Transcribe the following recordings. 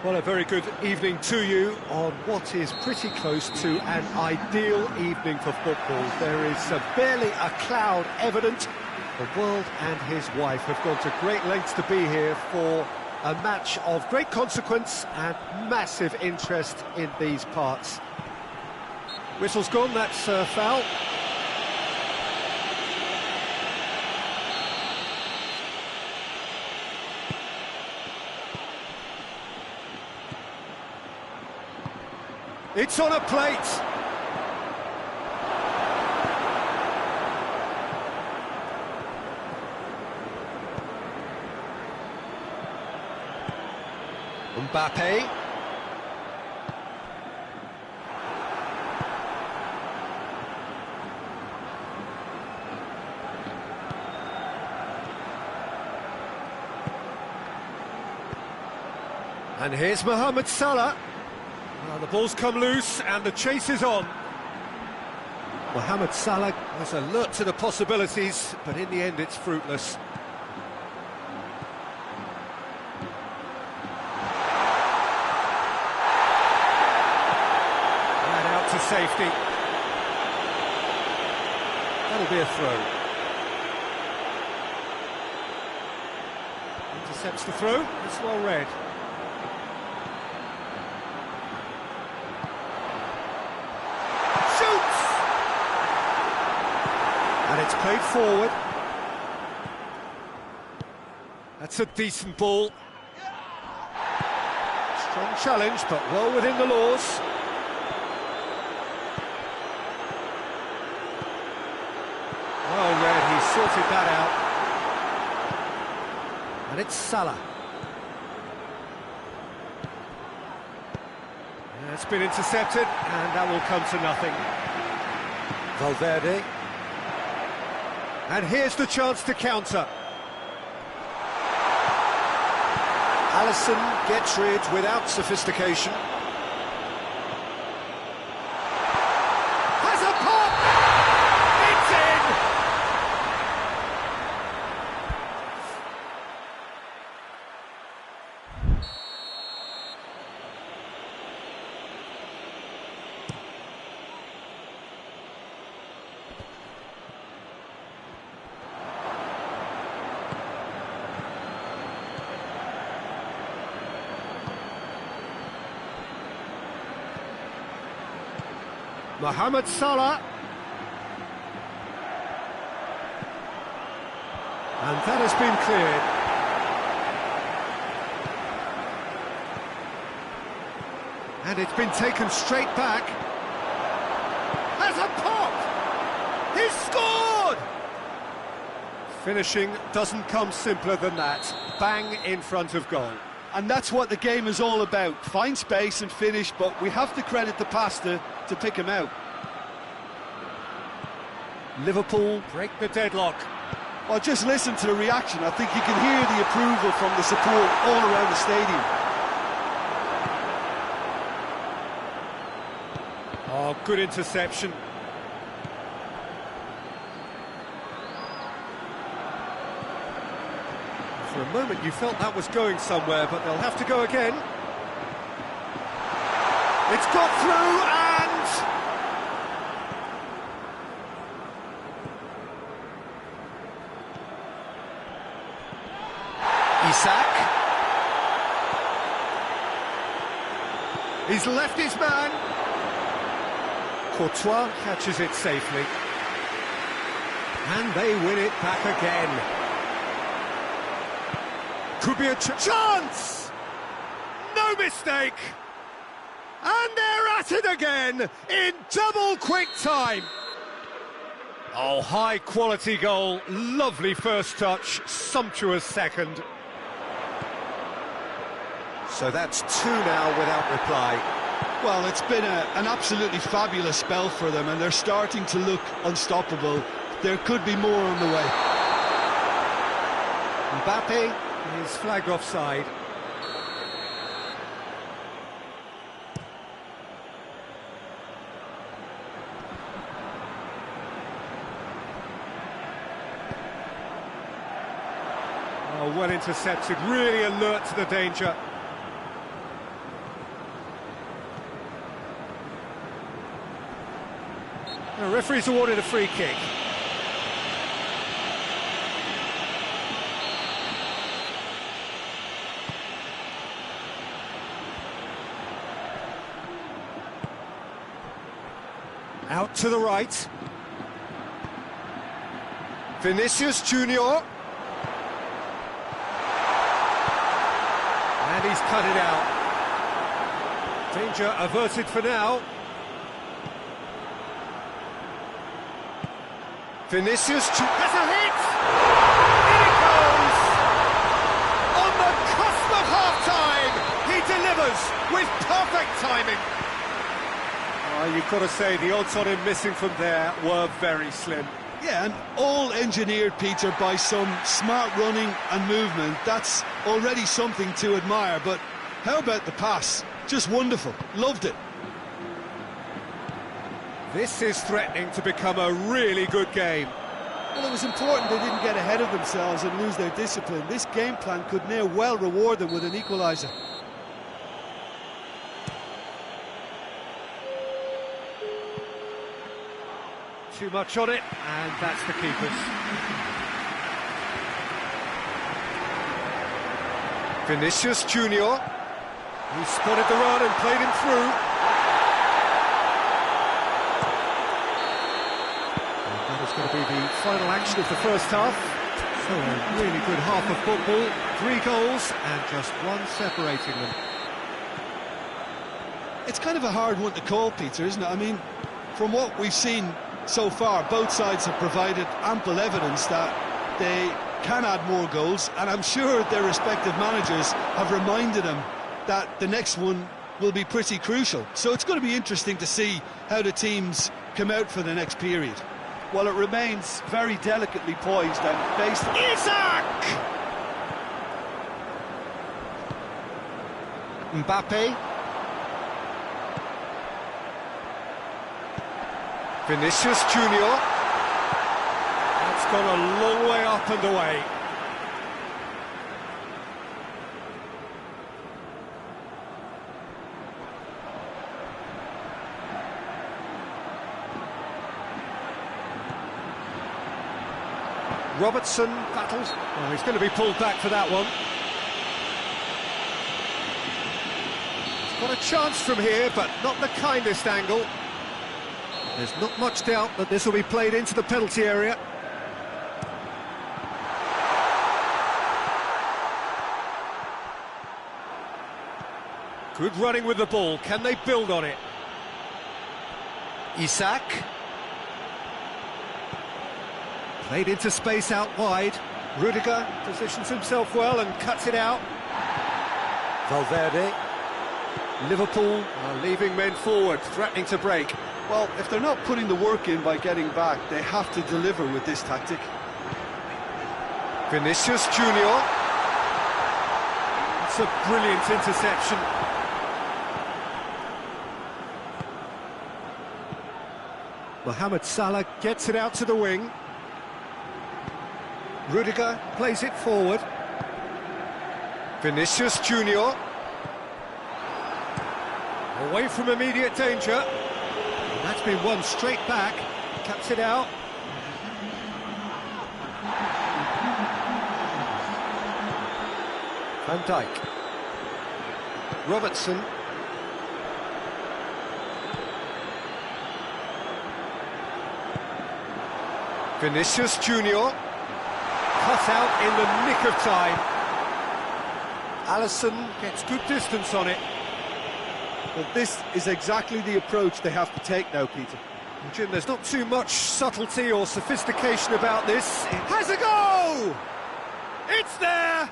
Well, a very good evening to you on what is pretty close to an ideal evening for football. There is barely a cloud evident. The world and his wife have gone to great lengths to be here for a match of great consequence and massive interest in these parts. Whistle's gone, that's foul. It's on a plate. Mbappe. And here's Mohamed Salah. Well, the ball's come loose and the chase is on. Mohamed Salah was alert to the possibilities, but in the end it's fruitless. And out to safety. That'll be a throw. Intercepts the throw, it's well read. And it's played forward. That's a decent ball. Strong challenge, but well within the laws. Well read, he sorted that out. And it's Salah. Yeah, it's been intercepted, and that will come to nothing. Valverde. And here's the chance to counter. Alisson gets rid without sophistication. Has a pop! It's in! Mohamed Salah. And that has been cleared. And it's been taken straight back. Has a pop! He's scored! Finishing doesn't come simpler than that. Bang in front of goal. And that's what the game is all about. Find space and finish, but we have to credit the passer to pick him out. Liverpool break the deadlock. Well, just listen to the reaction. I think you can hear the approval from the support all around the stadium. Oh, good interception. For a moment you felt that was going somewhere, but they'll have to go again. It's got through and... Isak. He's left his man. Courtois catches it safely. And they win it back again. Could be a chance! No mistake! And they're at it again in double quick time. Oh, high quality goal, lovely first touch, sumptuous second. So that's two now without reply. Well, it's been an absolutely fabulous spell for them, and they're starting to look unstoppable. There could be more on the way. Mbappe is flagged offside. Oh, well intercepted, really alert to the danger. Referee's awarded a free kick. Out to the right. Vinicius Junior. And he's cut it out. Danger averted for now. Vinicius has a hit! In it goes! On the cusp of half-time, he delivers with perfect timing. You've got to say, the odds on him missing from there were very slim. Yeah, and all engineered, Peter, by some smart running and movement. That's already something to admire, but how about the pass? Just wonderful. Loved it. This is threatening to become a really good game. Well, it was important they didn't get ahead of themselves and lose their discipline. This game plan could now well reward them with an equaliser. Too much on it, and that's the keeper's. Vinicius Junior. He spotted the run and played him through. And that is going to be the final action of the first half. So a really good half of football. 3 goals and just one separating them. It's kind of a hard one to call, Peter, isn't it? I mean, from what we've seen so far, both sides have provided ample evidence that they can add more goals, and I'm sure their respective managers have reminded them that the next one will be pretty crucial. So it's going to be interesting to see how the teams come out for the next period. Well, it remains very delicately poised and based on... Isaac! Mbappe. Vinicius Junior. That's gone a long way up and away. Robertson battles. Oh, he's going to be pulled back for that one. He's got a chance from here, but not the kindest angle. There's not much doubt that this will be played into the penalty area. Good running with the ball. Can they build on it? Isaac. Played into space out wide. Rudiger positions himself well and cuts it out. Valverde. Liverpool are leaving men forward, threatening to break. Well, if they're not putting the work in by getting back, they have to deliver with this tactic. Vinicius Junior. It's a brilliant interception. Mohamed Salah gets it out to the wing. Rudiger plays it forward. Vinicius Junior. Away from immediate danger. And that's been won straight back. Cuts it out. Van Dijk. Robertson. Vinicius Junior. Cut out in the nick of time. Alisson gets good distance on it. Well, this is exactly the approach they have to take now, Peter. Jim, there's not too much subtlety or sophistication about this. It has a go! It's there!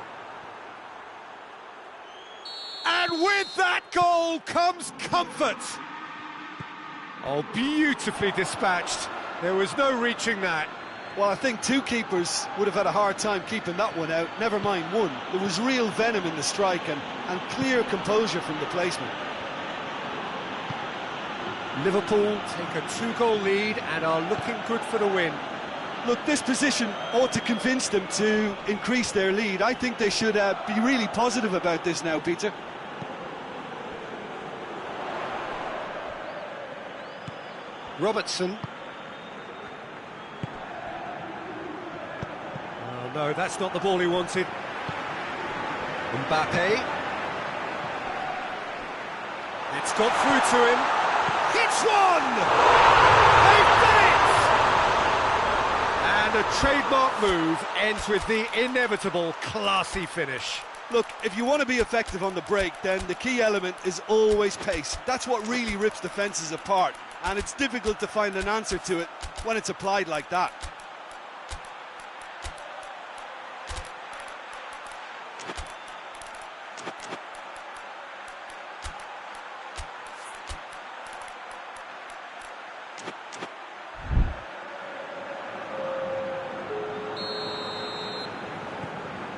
And with that goal comes comfort. Oh, beautifully dispatched. There was no reaching that. Well, I think 2 keepers would have had a hard time keeping that one out, never mind 1. There was real venom in the strike and clear composure from the placement. Liverpool take a 2-goal lead and are looking good for the win. Look, this position ought to convince them to increase their lead. I think they should be really positive about this now, Peter. Robertson. Oh no, that's not the ball he wanted. Mbappe. It's got through to him. Hits one! They've done it! And a trademark move ends with the inevitable classy finish. Look, if you want to be effective on the break, then the key element is always pace. That's what really rips defences apart, and it's difficult to find an answer to it when it's applied like that.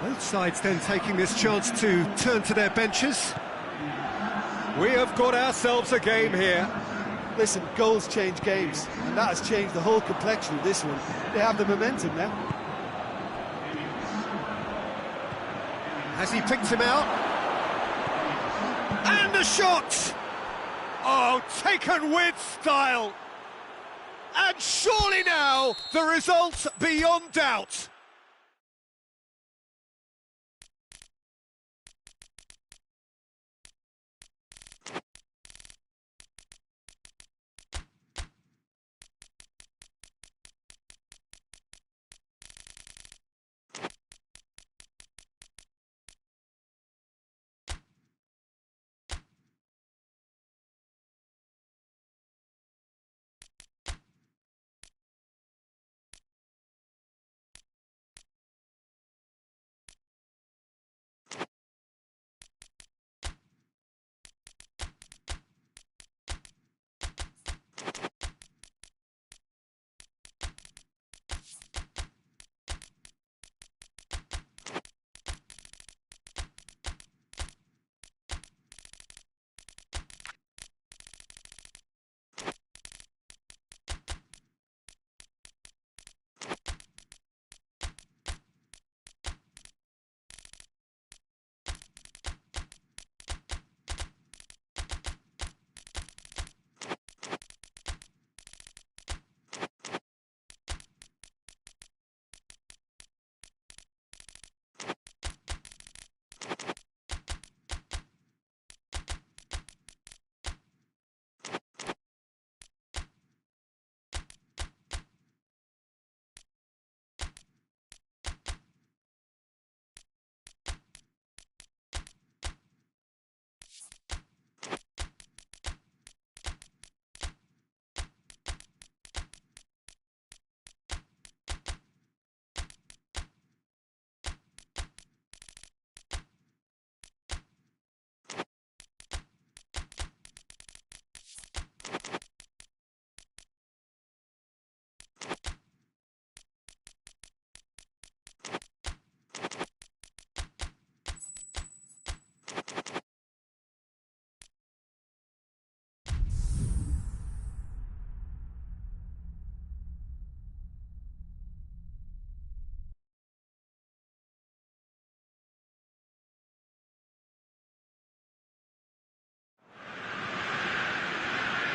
Both sides then taking this chance to turn to their benches. We have got ourselves a game here. Listen, goals change games, and that has changed the whole complexion of this one. They have the momentum now. Has he picked him out? And a shot! Oh, taken with style! And surely now, the result beyond doubt.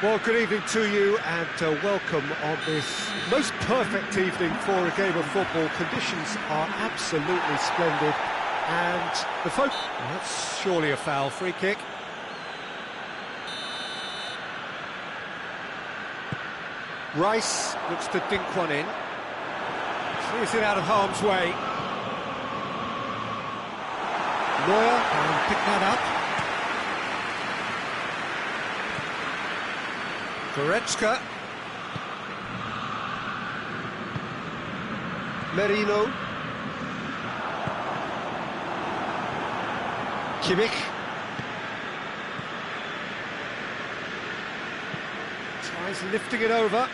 Well, good evening to you and welcome on this most perfect evening for a game of football. Conditions are absolutely splendid and the folk... Well, that's surely a foul. Free kick. Rice looks to dink one in. Clears it out of harm's way. Neuer can pick that up. Goretzka. Merino. Kimmich. Tries lifting it over.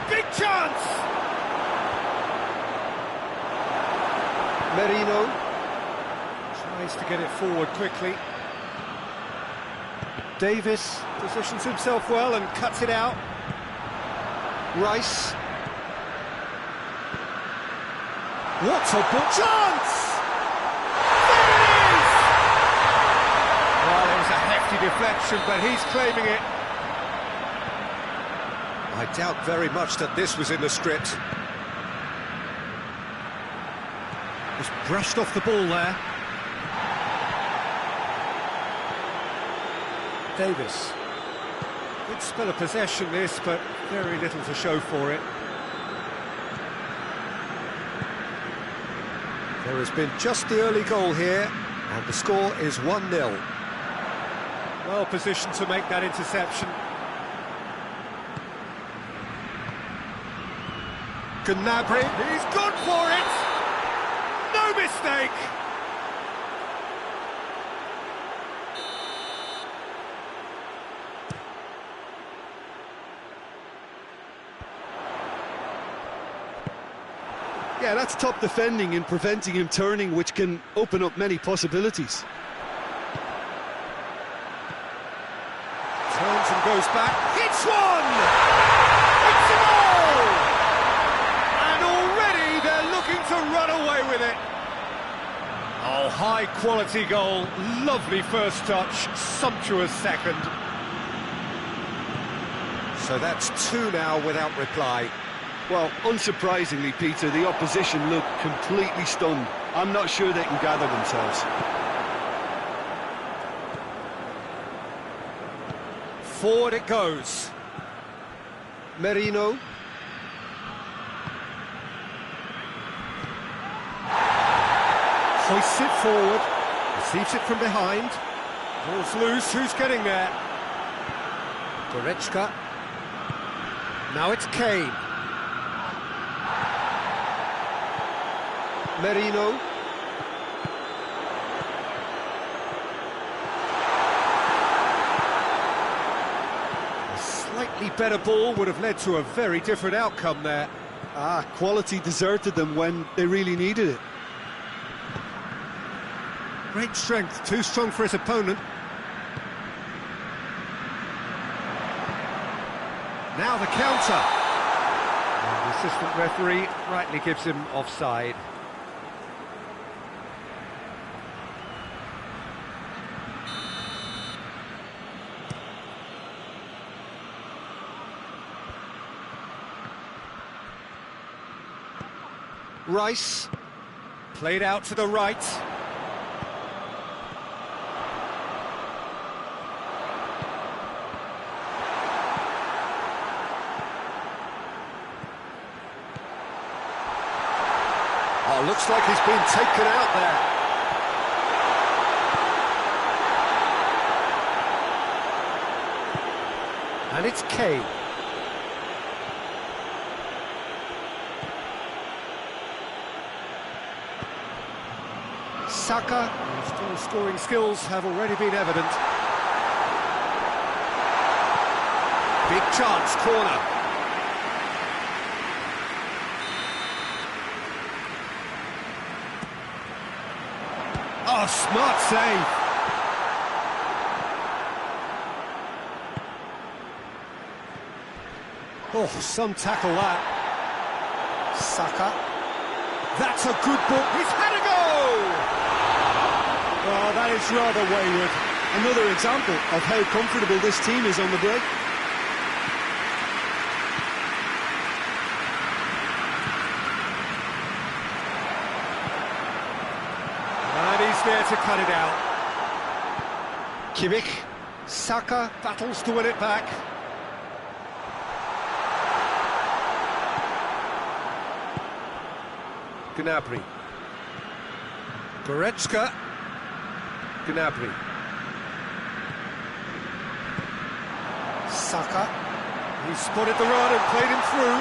Big chance! Merino. Tries to get it forward quickly. Davis positions himself well and cuts it out. Rice. What a ball! Chance! There it is! Well, it was a hefty deflection, but he's claiming it. I doubt very much that this was in the script. Just brushed off the ball there. Davis. Good spell of possession this, but very little to show for it. There has been just the early goal here, and the score is 1-0. Well positioned to make that interception. Gnabry, he's gone for it! No mistake! Yeah, that's top defending in preventing him turning, which can open up many possibilities. Turns and goes back, hits one! It's a goal! And already they're looking to run away with it. Oh, high quality goal, lovely first touch, sumptuous second. So that's 2 now without reply. Well, unsurprisingly, Peter, the opposition look completely stunned. I'm not sure they can gather themselves. Forward it goes. Merino. Hoists it forward. Receives it from behind. Ball's loose. Who's getting there? Goretzka. Now it's Kane. Merino. A slightly better ball would have led to a very different outcome there. Quality deserted them when they really needed it. Great strength, too strong for his opponent. Now the counter. And the assistant referee rightly gives him offside. Rice, played out to the right. Oh, looks like he's been taken out there. And it's Kane. Saka, whose goal-scoring skills have already been evident. Big chance, corner. Oh, smart save. Oh, some tackle that. Saka. That's a good ball. He's had a go! Oh, that is rather wayward. Another example of how comfortable this team is on the break. And he's there to cut it out. Kimmich. Saka battles to win it back. Gnabry. Goretzka. Gnabry. Saka. He spotted the run and played him through.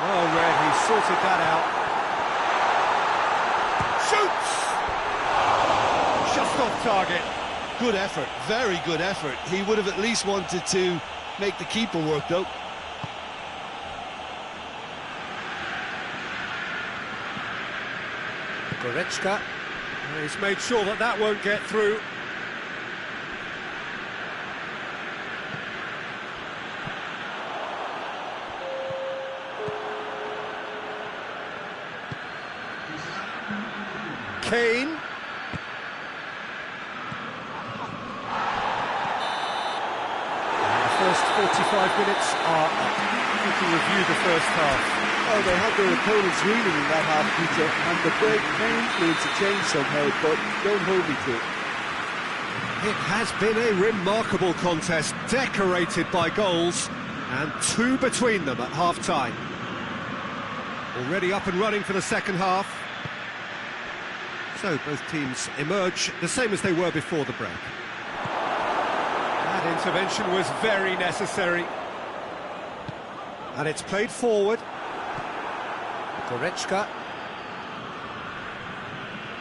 Well read, he sorted that out. Shoots! Just off target. Good effort, very good effort. He would have at least wanted to make the keeper work, though. Goretzka. He's made sure that that won't get through. Kane. And the first 45 minutes are up. to review the first half? Oh, they had their opponents reeling in that half, Peter, and the break may influence a change somehow, but don't hold me to it. It has been a remarkable contest, decorated by goals, and 2 between them at half-time. Already up and running for the second half. So both teams emerge the same as they were before the break. That intervention was very necessary. And it's played forward. Goretzka.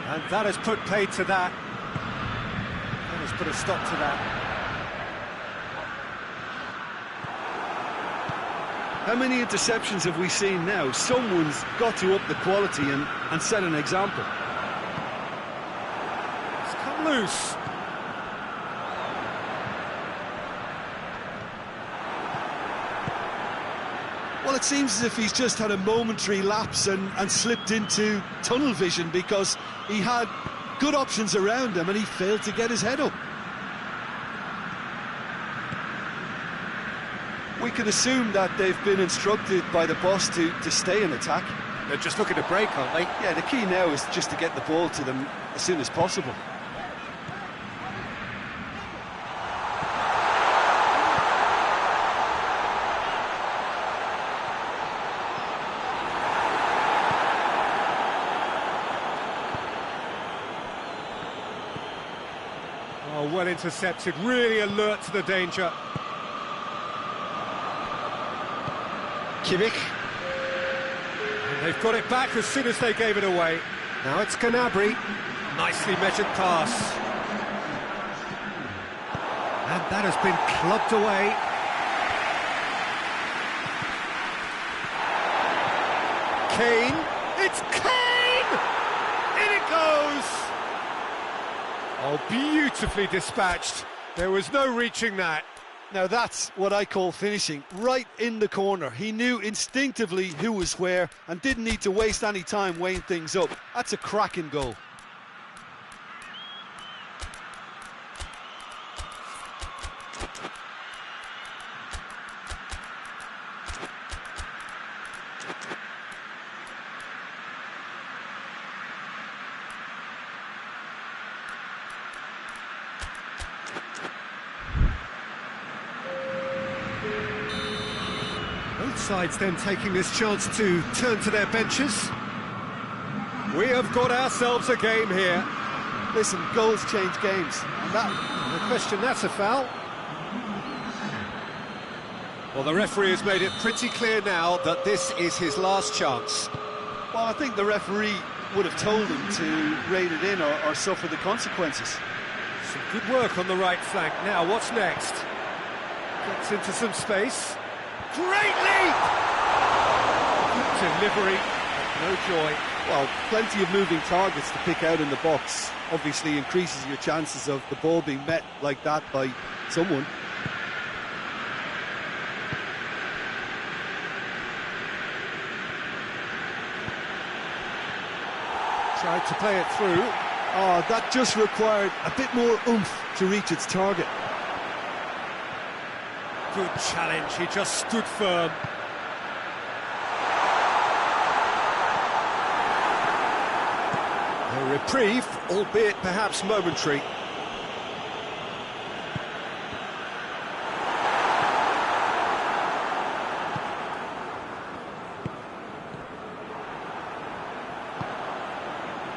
And that has put paid to that. That has put a stop to that. How many interceptions have we seen now? Someone's got to up the quality and set an example. It's come loose. Well, it seems as if he's just had a momentary lapse and slipped into tunnel vision, because he had good options around him and he failed to get his head up. We can assume that they've been instructed by the boss to stay in attack. They're just looking to break, aren't they? Yeah, the key now is just to get the ball to them as soon as possible. Oh, well intercepted, really alert to the danger. Kimmich. And they've got it back as soon as they gave it away. Now it's Gnabry. Nicely measured pass. And that has been clubbed away. Kane. It's Kane! In it goes! Oh, beautifully dispatched. There was no reaching that. Now that's what I call finishing, right in the corner. He knew instinctively who was where and didn't need to waste any time weighing things up. That's a cracking goal. Both sides then taking this chance to turn to their benches. We have got ourselves a game here. Listen, goals change games. And that, no question, that's a foul. Well, the referee has made it pretty clear now that this is his last chance. Well, I think the referee would have told him to rein it in or suffer the consequences. Some good work on the right flank. Now, what's next? Gets into some space. Great leap! Good delivery, no joy. Well, plenty of moving targets to pick out in the box. Obviously increases your chances of the ball being met like that by someone. Tried to play it through. Oh, that just required a bit more oomph to reach its target. Good challenge, he just stood firm. A reprieve, albeit perhaps momentary.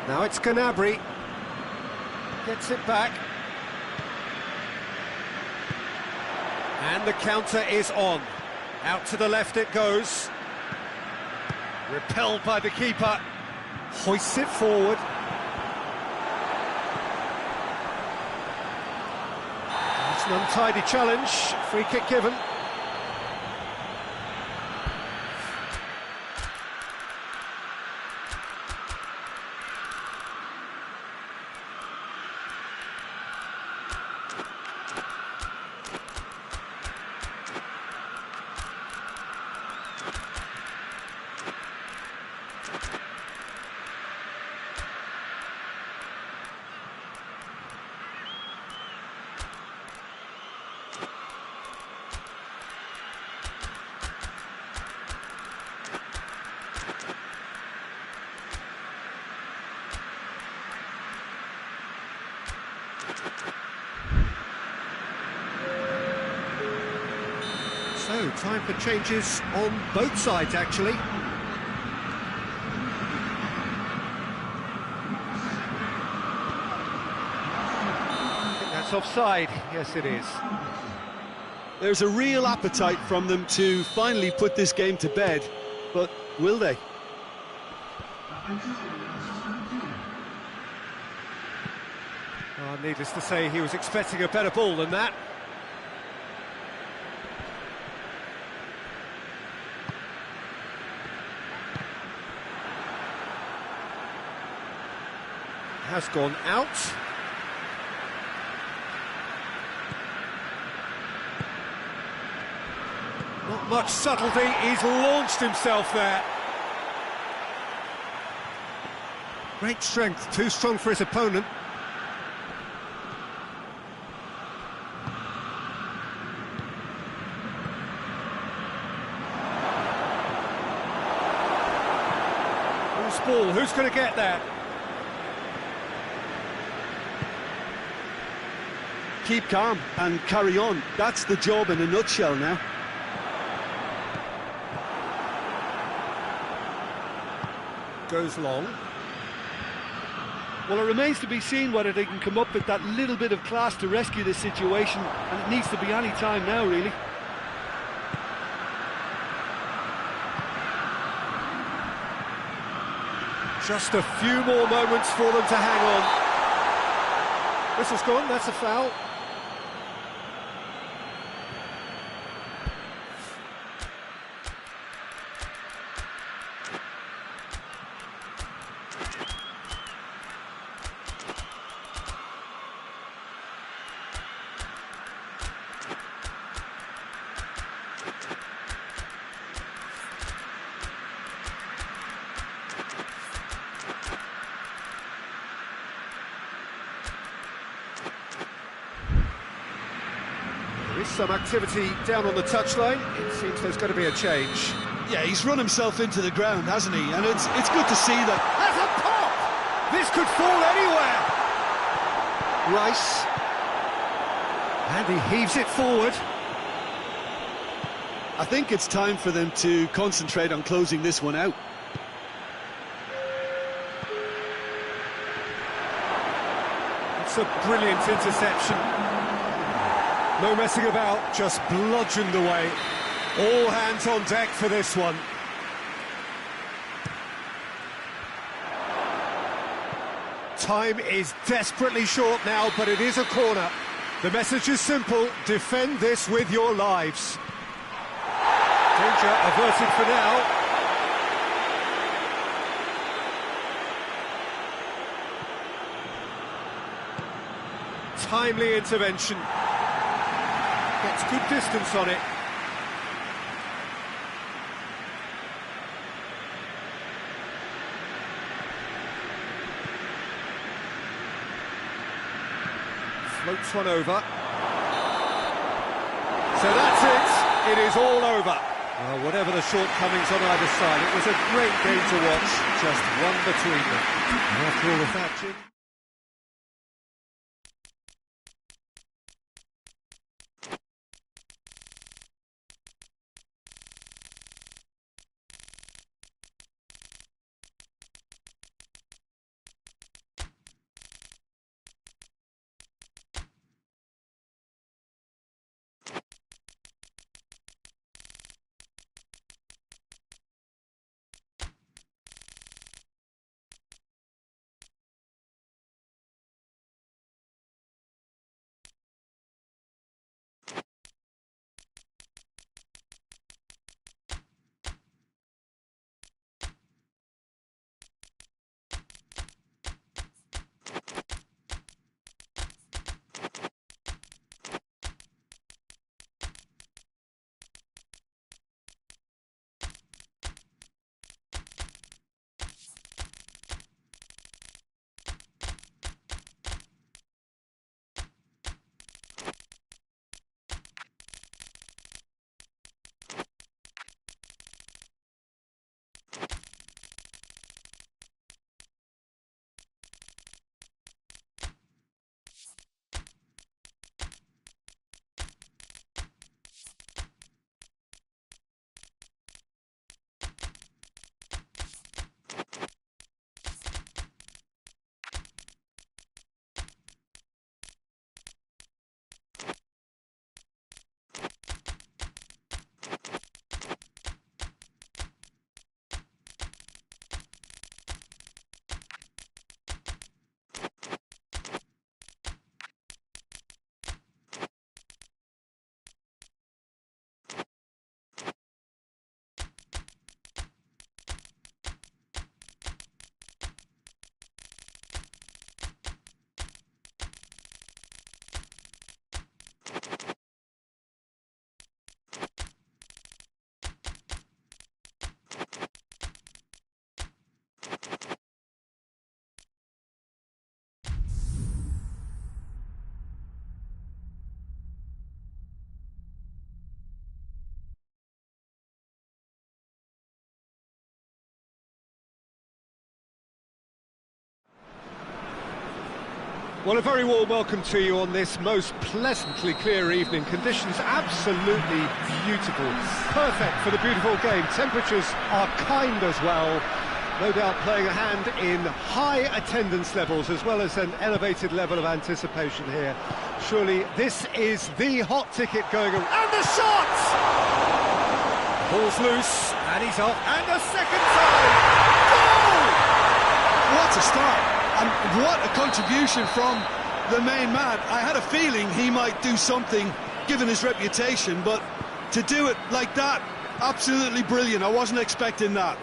Now it's Gnabry. Gets it back. And the counter is on. Out to the left it goes. Repelled by the keeper. Hoists it forward. It's an untidy challenge. Free kick given. Time for changes on both sides, actually. I think that's offside. Yes, it is. There's a real appetite from them to finally put this game to bed, but will they? Oh, needless to say, he was expecting a better ball than that. Has gone out. Not much subtlety, he's launched himself there. Great strength, too strong for his opponent. Loose ball, who's going to get that? Keep calm and carry on. That's the job in a nutshell now. Goes long. Well, it remains to be seen whether they can come up with that little bit of class to rescue this situation, and it needs to be any time now, really. Just a few more moments for them to hang on. Whistle's gone, that's a foul. There is some activity down on the touchline. It seems there's going to be a change. Yeah, he's run himself into the ground, hasn't he? And it's good to see that. Has a pop! This could fall anywhere! Rice. And he heaves it forward. I think it's time for them to concentrate on closing this one out. It's a brilliant interception. No messing about, just bludgeoned away. All hands on deck for this one. Time is desperately short now, but it is a corner. The message is simple: defend this with your lives. Danger averted for now. Timely intervention. Gets good distance on it. Floats one over. So that's it. It is all over. Well, whatever the shortcomings on either side, it was a great game to watch. Just one between them. And after all of that, Jim... Well, a very warm welcome to you on this most pleasantly clear evening. Conditions absolutely beautiful. Perfect for the beautiful game. Temperatures are kind as well. No doubt playing a hand in high attendance levels as well as an elevated level of anticipation here. Surely this is the hot ticket going around. And the shot! Ball's loose, and he's off. And the second time! Goal! What a start! And what a contribution from the main man. I had a feeling he might do something, given his reputation, but to do it like that, absolutely brilliant. I wasn't expecting that.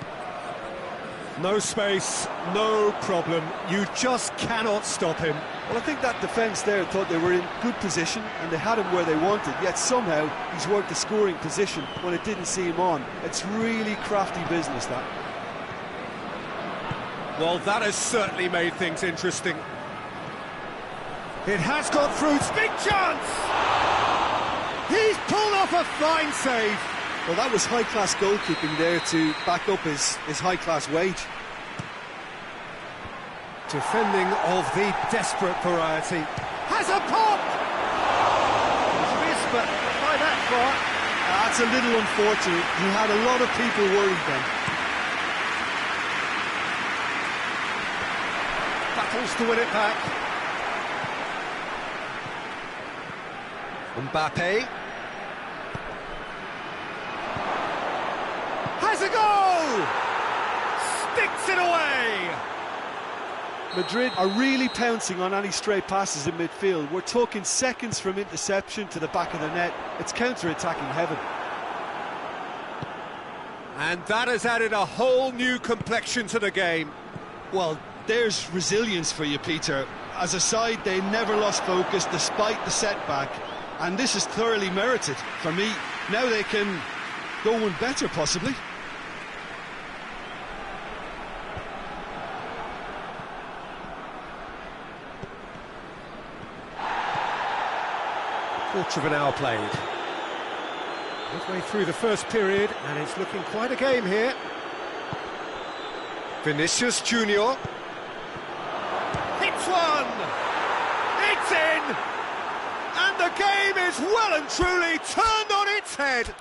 No space, no problem. You just cannot stop him. Well, I think that defence there thought they were in good position and they had him where they wanted, yet somehow he's worked the scoring position when it didn't see him on. It's really crafty business, that. Well, that has certainly made things interesting. It has got through. Big chance! He's pulled off a fine save. Well, that was high-class goalkeeping there to back up his high-class wage. Defending of the desperate variety. Has a pop! It's missed, but by that far. That's a little unfortunate. He had a lot of people worried then. Battles to win it back. Mbappe. Has a goal! Sticks it away! Madrid are really pouncing on any stray passes in midfield. We're talking seconds from interception to the back of the net. It's counter-attacking heaven. And that has added a whole new complexion to the game. Well, there's resilience for you, Peter. As a side, they never lost focus despite the setback, and this is thoroughly merited. For me, now they can go one better, possibly. Quarter of an hour played. Midway through the first period, and it's looking quite a game here. Vinicius Junior. Hits one! It's in! And the game is well and truly turned on its head!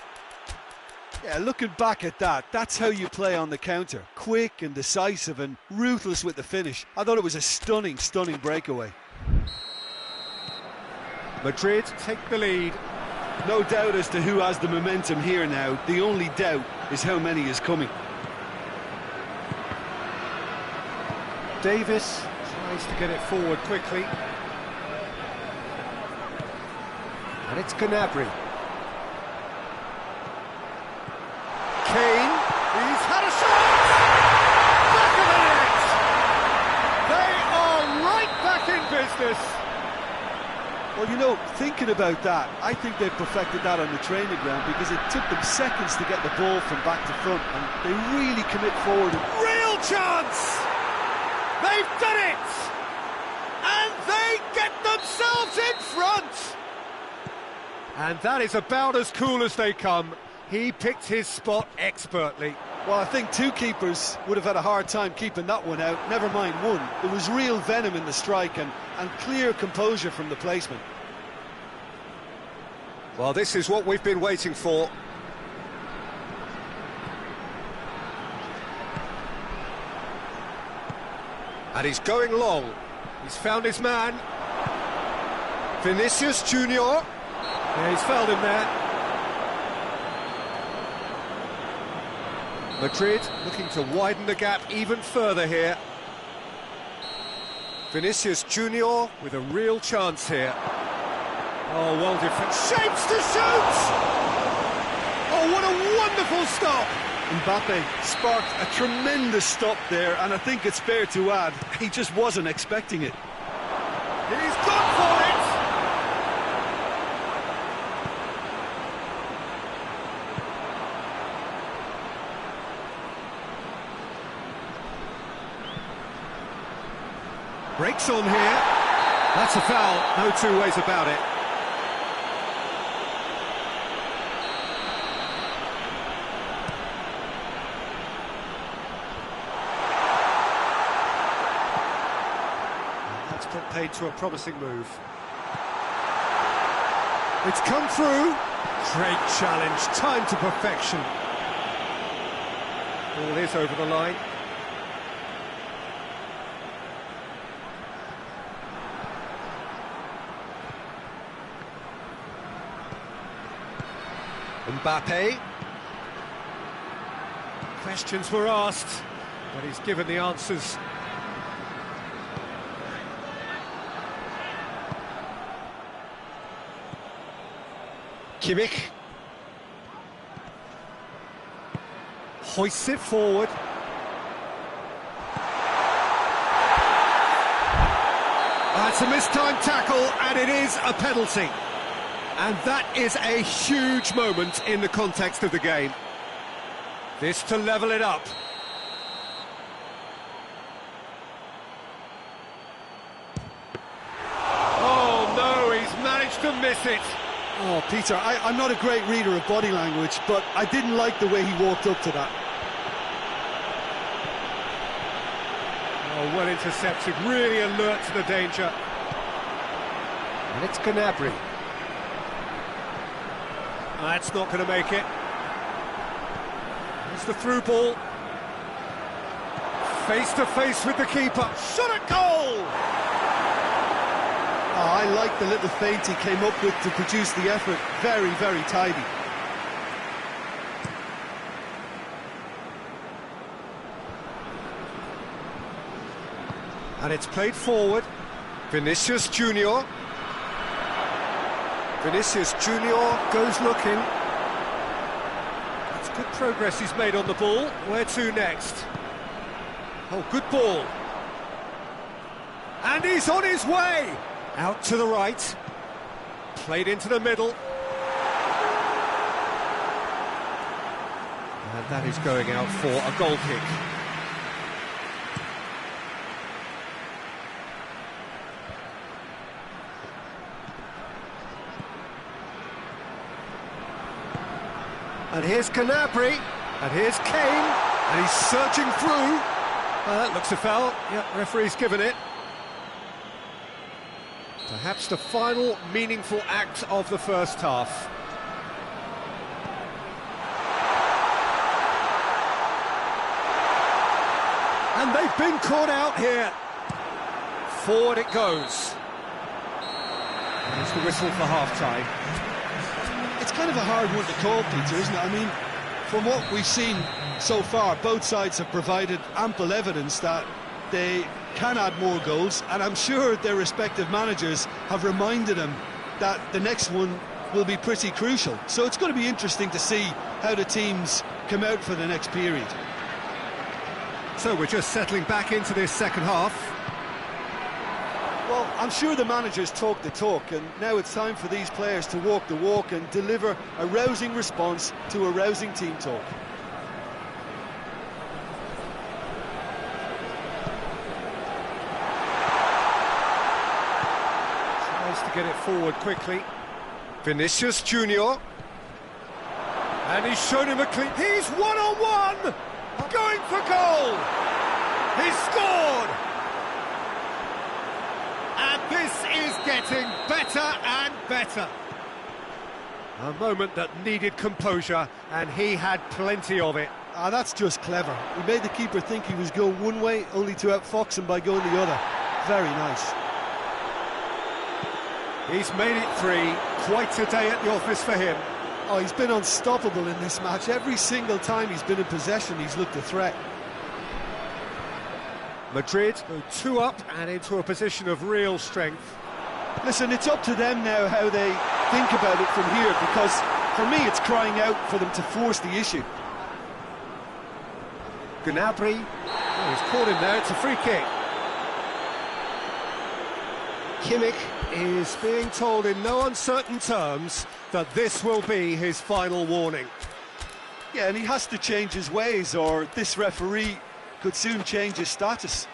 Yeah, looking back at that, that's how you play on the counter. Quick and decisive and ruthless with the finish. I thought it was a stunning, stunning breakaway. Madrid take the lead. No doubt as to who has the momentum here now. The only doubt is how many is coming. Davis tries to get it forward quickly. And it's Gnabry. Kane, he's had a shot! Back of the net! They are right back in business. Well, you know, thinking about that, I think they perfected that on the training ground because it took them seconds to get the ball from back to front, and they really commit forward. Real chance! They've done it! And they get themselves in front! And that is about as cool as they come. He picked his spot expertly. Well, I think two keepers would have had a hard time keeping that one out, never mind one. There was real venom in the strike and clear composure from the placement. Well, this is what we've been waiting for. And he's going long. He's found his man. Vinicius Junior. Yeah, he's fouled him there. Madrid looking to widen the gap even further here. Vinicius Junior with a real chance here. Oh, well defended. Shapes to shoot! Oh, what a wonderful stop! Mbappe sparked a tremendous stop there, and I think it's fair to add, he just wasn't expecting it. He's gone for it! Breaks on here. That's a foul, no two ways about it. It's put paid to a promising move. It's come through. Great challenge, time to perfection. Ball is over the line. Mbappe. Questions were asked, but he's given the answers. Kimmich. Hoists it forward. That's a mistimed tackle, and it is a penalty. And that is a huge moment in the context of the game. This to level it up. Oh no, he's managed to miss it. Oh, Peter, I'm not a great reader of body language, but I didn't like the way he walked up to that. Oh, well intercepted, really alert to the danger. And it's Gnabry. That's not going to make it. It's the through ball. Face to face with the keeper. Shot at goal! Oh, I like the little feint he came up with to produce the effort. Very, very tidy. And it's played forward. Vinicius Junior. Vinicius Junior goes looking. That's good progress he's made on the ball. Where to next? Oh, good ball. And he's on his way! Out to the right. Played into the middle. And that is going out for a goal kick. And here's Gnabry, and here's Kane, and he's searching through. That looks a foul. Yep, referee's given it. Perhaps the final meaningful act of the first half. And they've been caught out here. Forward it goes. There's the whistle for half-time. It's kind of a hard one to call, Peter, isn't it? I mean, from what we've seen so far, both sides have provided ample evidence that they can add more goals, and I'm sure their respective managers have reminded them that the next one will be pretty crucial. So it's going to be interesting to see how the teams come out for the next period. So we're just settling back into this second half. Well, I'm sure the managers talk the talk, and now it's time for these players to walk the walk and deliver a rousing response to a rousing team talk. Tries to get it forward quickly. Vinicius Junior. And he's shown him a clean... He's one-on-one! Going for goal! He's scored! And this is getting better and better. A moment that needed composure, and he had plenty of it. Ah, that's just clever. He made the keeper think he was going one way, only to outfox him by going the other. Very nice. He's made it three. Quite a day at the office for him. Oh, he's been unstoppable in this match. Every single time he's been in possession, he's looked a threat. Madrid go 2 up and into a position of real strength. Listen, it's up to them now how they think about it from here, because for me it's crying out for them to force the issue. Gnabry, oh, he's caught him there, it's a free kick. Kimmich is being told in no uncertain terms that this will be his final warning. Yeah, and he has to change his ways, or this referee could soon change his status.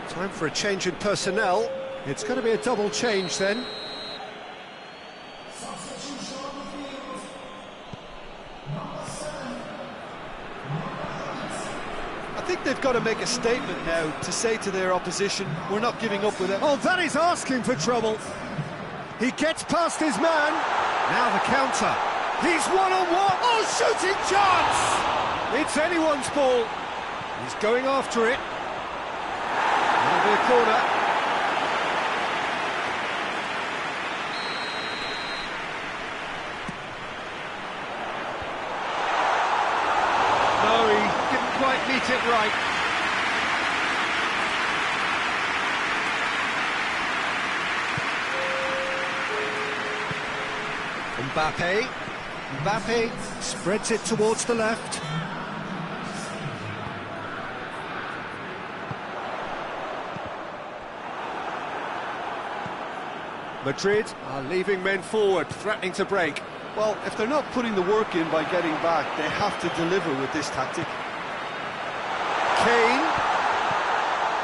Time for a change in personnel. It's going to be a double change then. I think they've got to make a statement now to say to their opposition, we're not giving up with it. Oh, that is asking for trouble. He gets past his man. Now the counter. He's one-on-one. Oh, shooting chance! It's anyone's ball. He's going after it. That'll be a corner. No, he didn't quite meet it right. Mbappe spreads it towards the left. Madrid are leaving men forward, threatening to break. Well, if they're not putting the work in by getting back, they have to deliver with this tactic. Kane.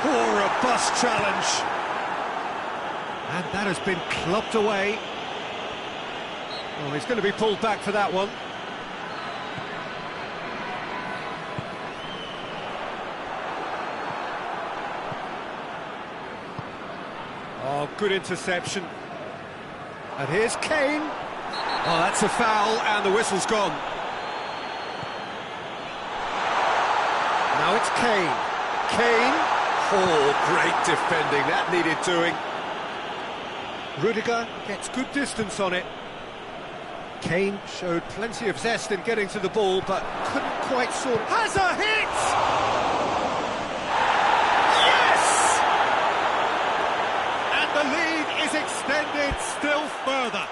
Oh, robust challenge. And that has been clubbed away. Oh, he's going to be pulled back for that one. Oh, good interception. And here's Kane. Oh, that's a foul, and the whistle's gone. Now it's Kane. Kane. Oh, great defending. That needed doing. Rudiger gets good distance on it. Kane showed plenty of zest in getting to the ball, but couldn't quite sort. Has a hit! Yes! And the lead is extended still further.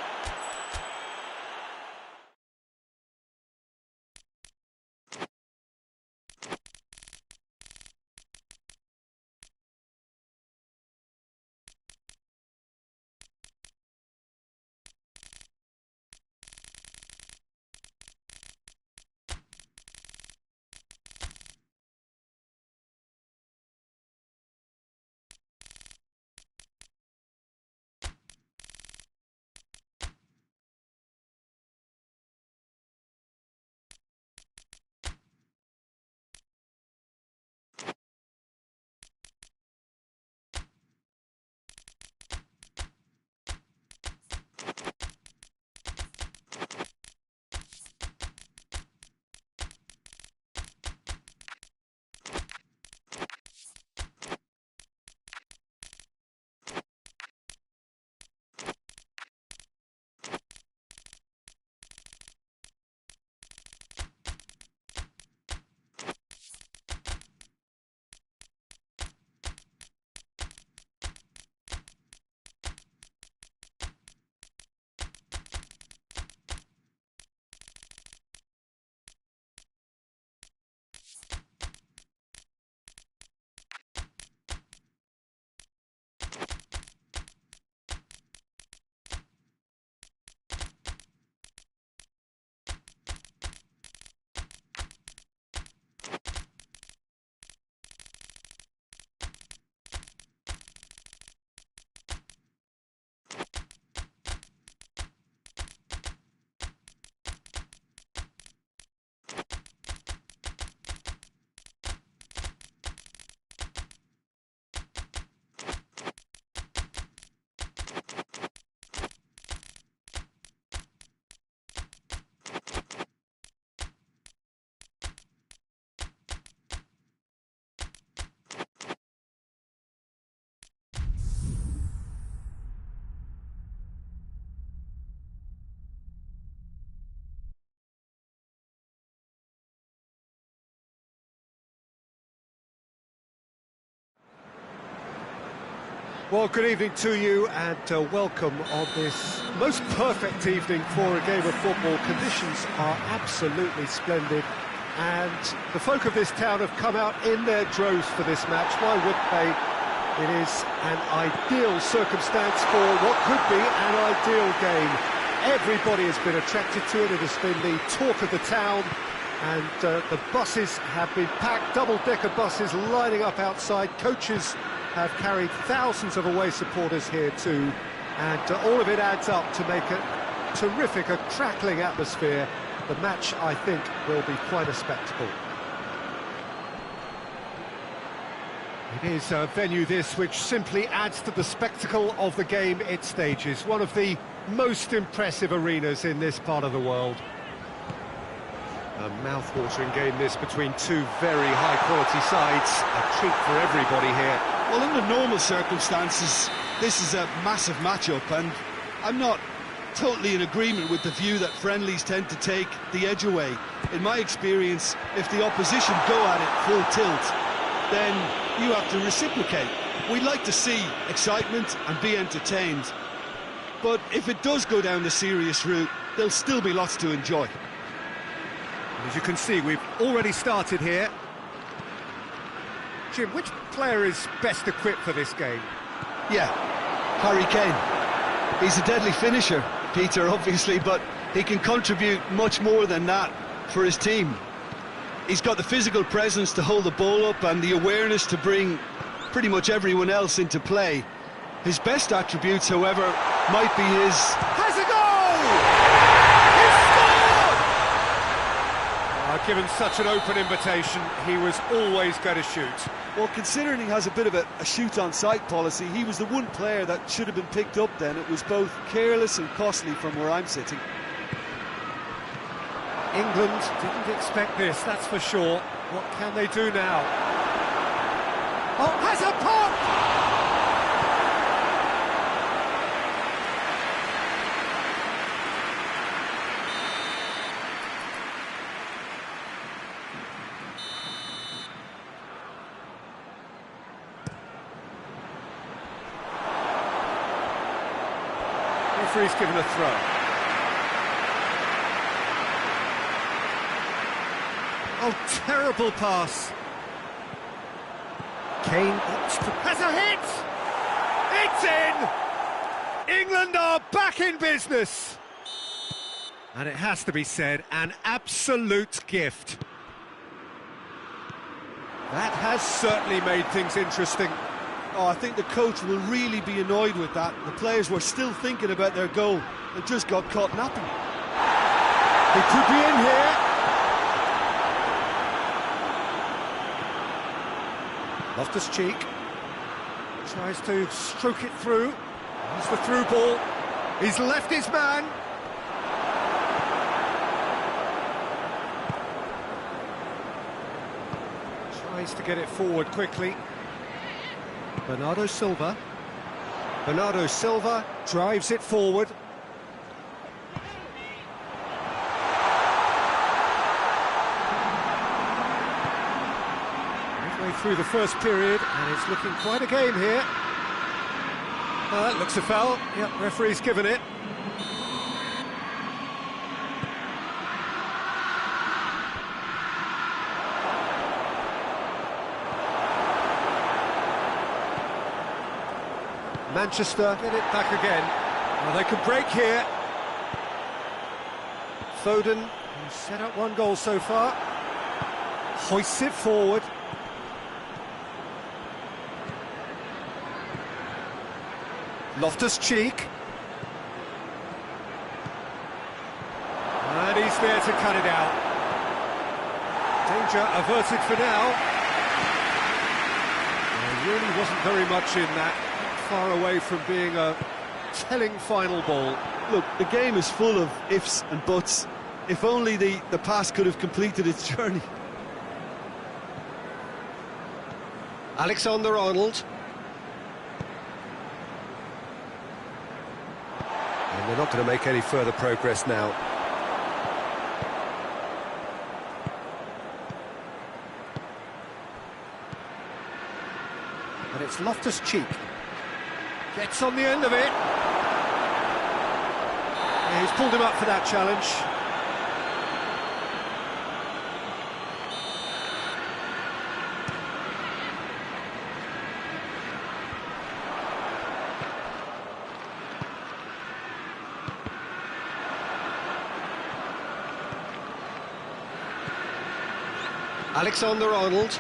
Well, good evening to you and welcome on this most perfect evening for a game of football. Conditions are absolutely splendid and the folk of this town have come out in their droves for this match. Why wouldn't they? It is an ideal circumstance for what could be an ideal game. Everybody has been attracted to it. It has been the talk of the town and the buses have been packed, double-decker buses lining up outside. Coaches have carried thousands of away supporters here too, and all of it adds up to make a terrific, a crackling atmosphere. The match, I think, will be quite a spectacle. It is a venue this which simply adds to the spectacle of the game it stages. One of the most impressive arenas in this part of the world. A mouth-watering game this between two very high-quality sides. A treat for everybody here. Well, under normal circumstances, this is a massive matchup, and I'm not totally in agreement with the view that friendlies tend to take the edge away. In my experience, if the opposition go at it full tilt, then you have to reciprocate. We'd like to see excitement and be entertained, but if it does go down the serious route, there'll still be lots to enjoy. As you can see, we've already started here. Jim, which player is best equipped for this game? Yeah, Harry Kane. He's a deadly finisher, Peter, obviously, but he can contribute much more than that for his team. He's got the physical presence to hold the ball up and the awareness to bring pretty much everyone else into play. His best attributes, however, might be his... Has a goal! Given such an open invitation, he was always going to shoot. Well, considering he has a bit of a shoot-on-sight policy, he was the one player that should have been picked up then. It was both careless and costly from where I'm sitting. England didn't expect this, that's for sure. What can they do now? Oh, has a pop! Referee's given a throw. Oh, terrible pass. Kane opts to... Has a hit! It's in! England are back in business! And it has to be said, an absolute gift. That has certainly made things interesting. Oh, I think the coach will really be annoyed with that. The players were still thinking about their goal and just got caught napping. He could be in here. Loftus-Cheek tries to stroke it through. Here's the through ball. He's left his man. Tries to get it forward quickly. Bernardo Silva drives it forward. Midway through the first period, and it's looking quite a game here. Oh, that looks a foul. Yep, referee's given it. Manchester get it back again. Well, they can break here. Foden, who's set up one goal so far, hoists it forward. Loftus-Cheek. And he's there to cut it out. Danger averted for now. There really wasn't very much in that. Far away from being a telling final ball. Look, the game is full of ifs and buts. If only the pass could have completed its journey. Alexander-Arnold. And they're not going to make any further progress now. And it's Loftus-Cheek. Gets on the end of it. Yeah, he's pulled him up for that challenge. Alexander-Arnold.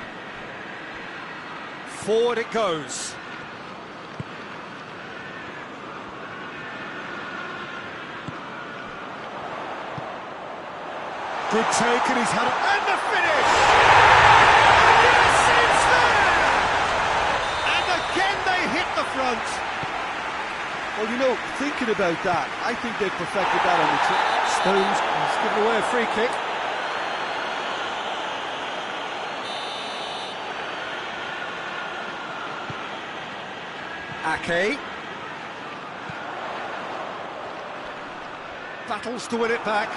Forward it goes. Good take, and he's had it. And the finish! And yes, it's there! front. Well, you know, thinking about that, I think they've perfected that on the trip. Stones has given away a free kick. Aaaa. Battles to win it back.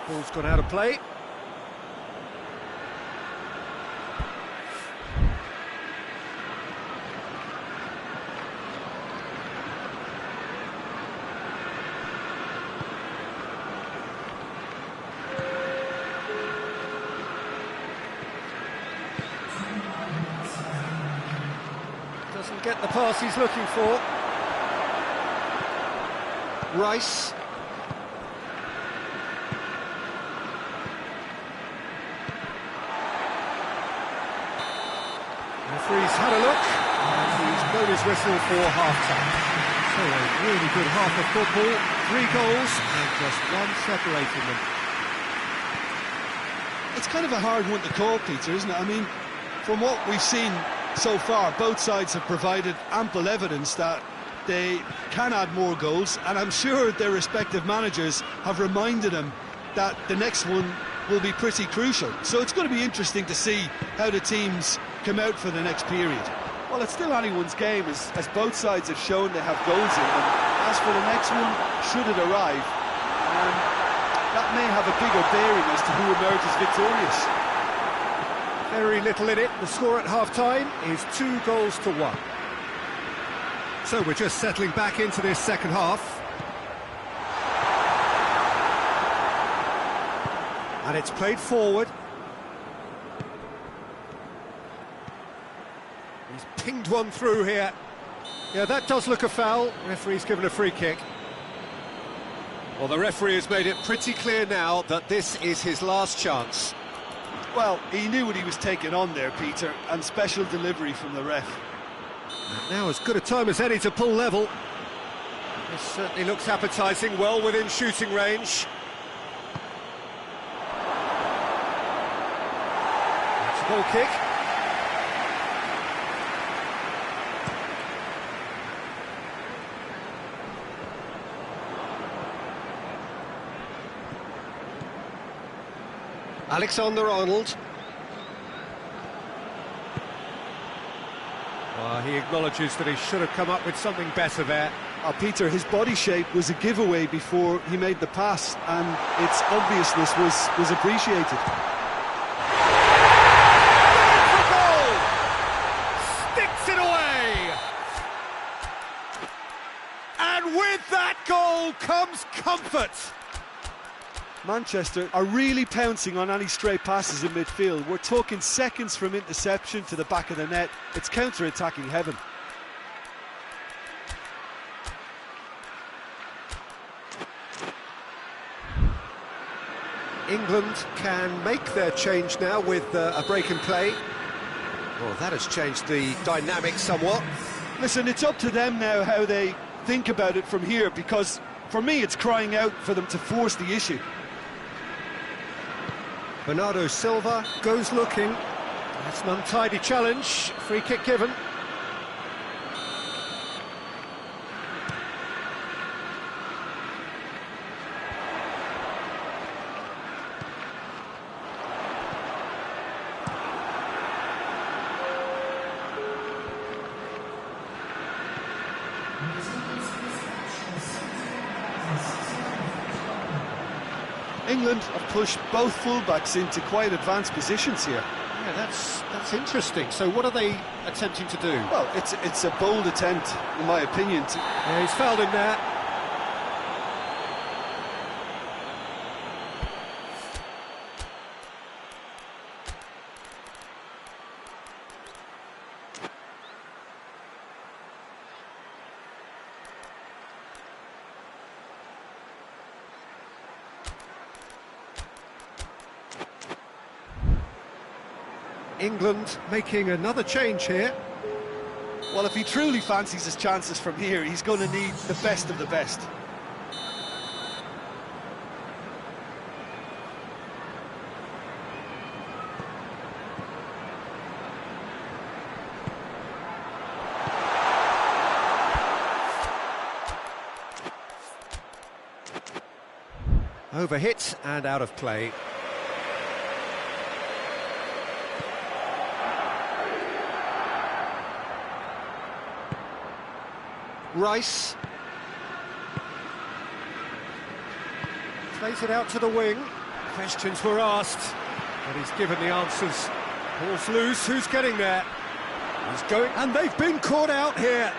Ball's gone out of play. Doesn't get the pass he's looking for. Rice. Referee's had a look, and he's blown his whistle for half-time. So a really good half of football, 3 goals, and just one separating them. It's kind of a hard one to call, Peter, isn't it? I mean, from what we've seen so far, both sides have provided ample evidence that they can add more goals, and I'm sure their respective managers have reminded them that the next one will be pretty crucial. So it's going to be interesting to see how the teams come out for the next period. Well, it's still anyone's game, as both sides have shown they have goals in them. As for the next one, should it arrive, that may have a bigger bearing as to who emerges victorious. Very little in it. The score at half-time is 2 goals to 1. So we're just settling back into this second half. And it's played forward. He's pinged one through here. Yeah, that does look a foul. Referee's given a free kick. Well, the referee has made it pretty clear now that this is his last chance. Well, he knew what he was taking on there, Peter, and special delivery from the ref. And now as good a time as any to pull level. This certainly looks appetising, well within shooting range. That's a goal kick. Alexander-Arnold. Well, he acknowledges that he should have come up with something better there. Peter, his body shape was a giveaway before he made the pass, and its obviousness was appreciated. For goal! Sticks it away! And with that goal comes comfort. Manchester are really pouncing on any stray passes in midfield. We're talking seconds from interception to the back of the net. It's counter-attacking heaven. England can make their change now with a break in play. Well, that has changed the dynamic somewhat. Listen, it's up to them now how they think about it from here, because for me it's crying out for them to force the issue. Bernardo Silva goes looking. That's an untidy challenge. Free kick given. England have pushed both fullbacks into quite advanced positions here. Yeah, that's interesting. So what are they attempting to do? Well, it's a bold attempt, in my opinion. Yeah, he's fouled him there. England making another change here. Well, if he truly fancies his chances from here, he's going to need the best of the best. Overhit and out of play. Rice. Plays it out to the wing. Questions were asked, but he's given the answers. Ball's loose, who's getting there? He's going, and they've been caught out here.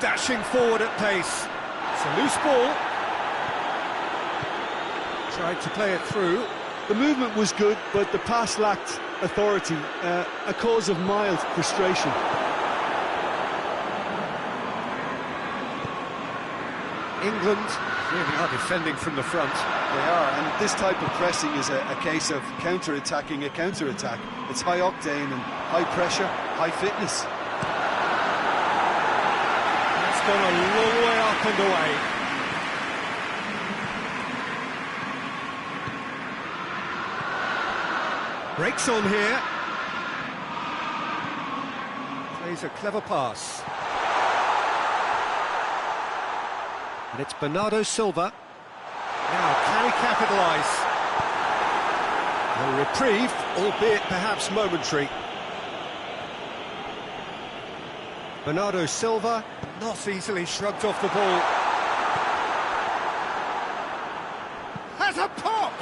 Dashing forward at pace. It's a loose ball. Tried to play it through. The movement was good, but the pass lacked authority, a cause of mild frustration. England really are defending from the front. They are, and this type of pressing is a case of counter-attacking a counter-attack. It's high octane and high pressure, high fitness. It's gone a long way up and away. Breaks on here. Plays a clever pass. And it's Bernardo Silva. Now, can he capitalise? A reprieve, albeit perhaps momentary. Bernardo Silva, not easily shrugged off the ball. Has a pop!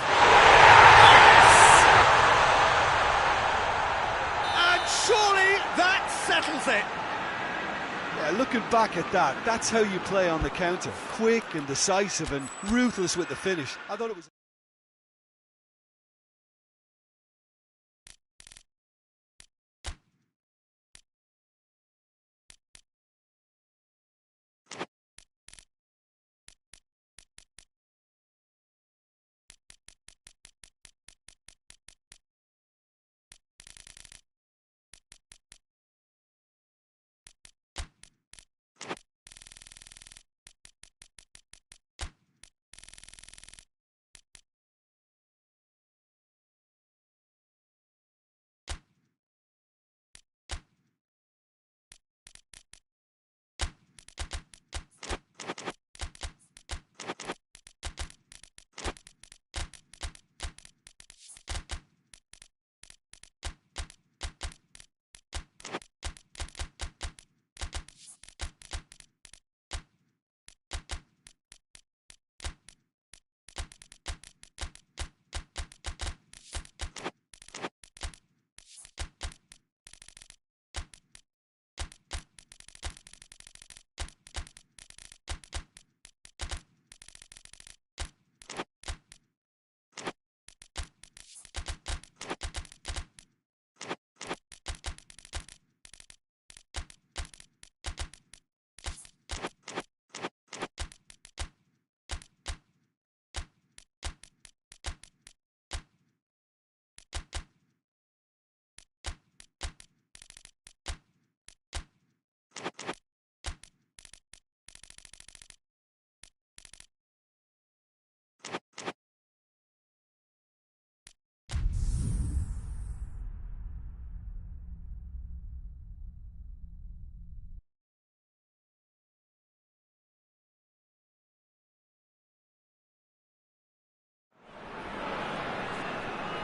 Surely that settles it. Yeah, looking back at that, that's how you play on the counter. Quick and decisive and ruthless with the finish. I thought it was...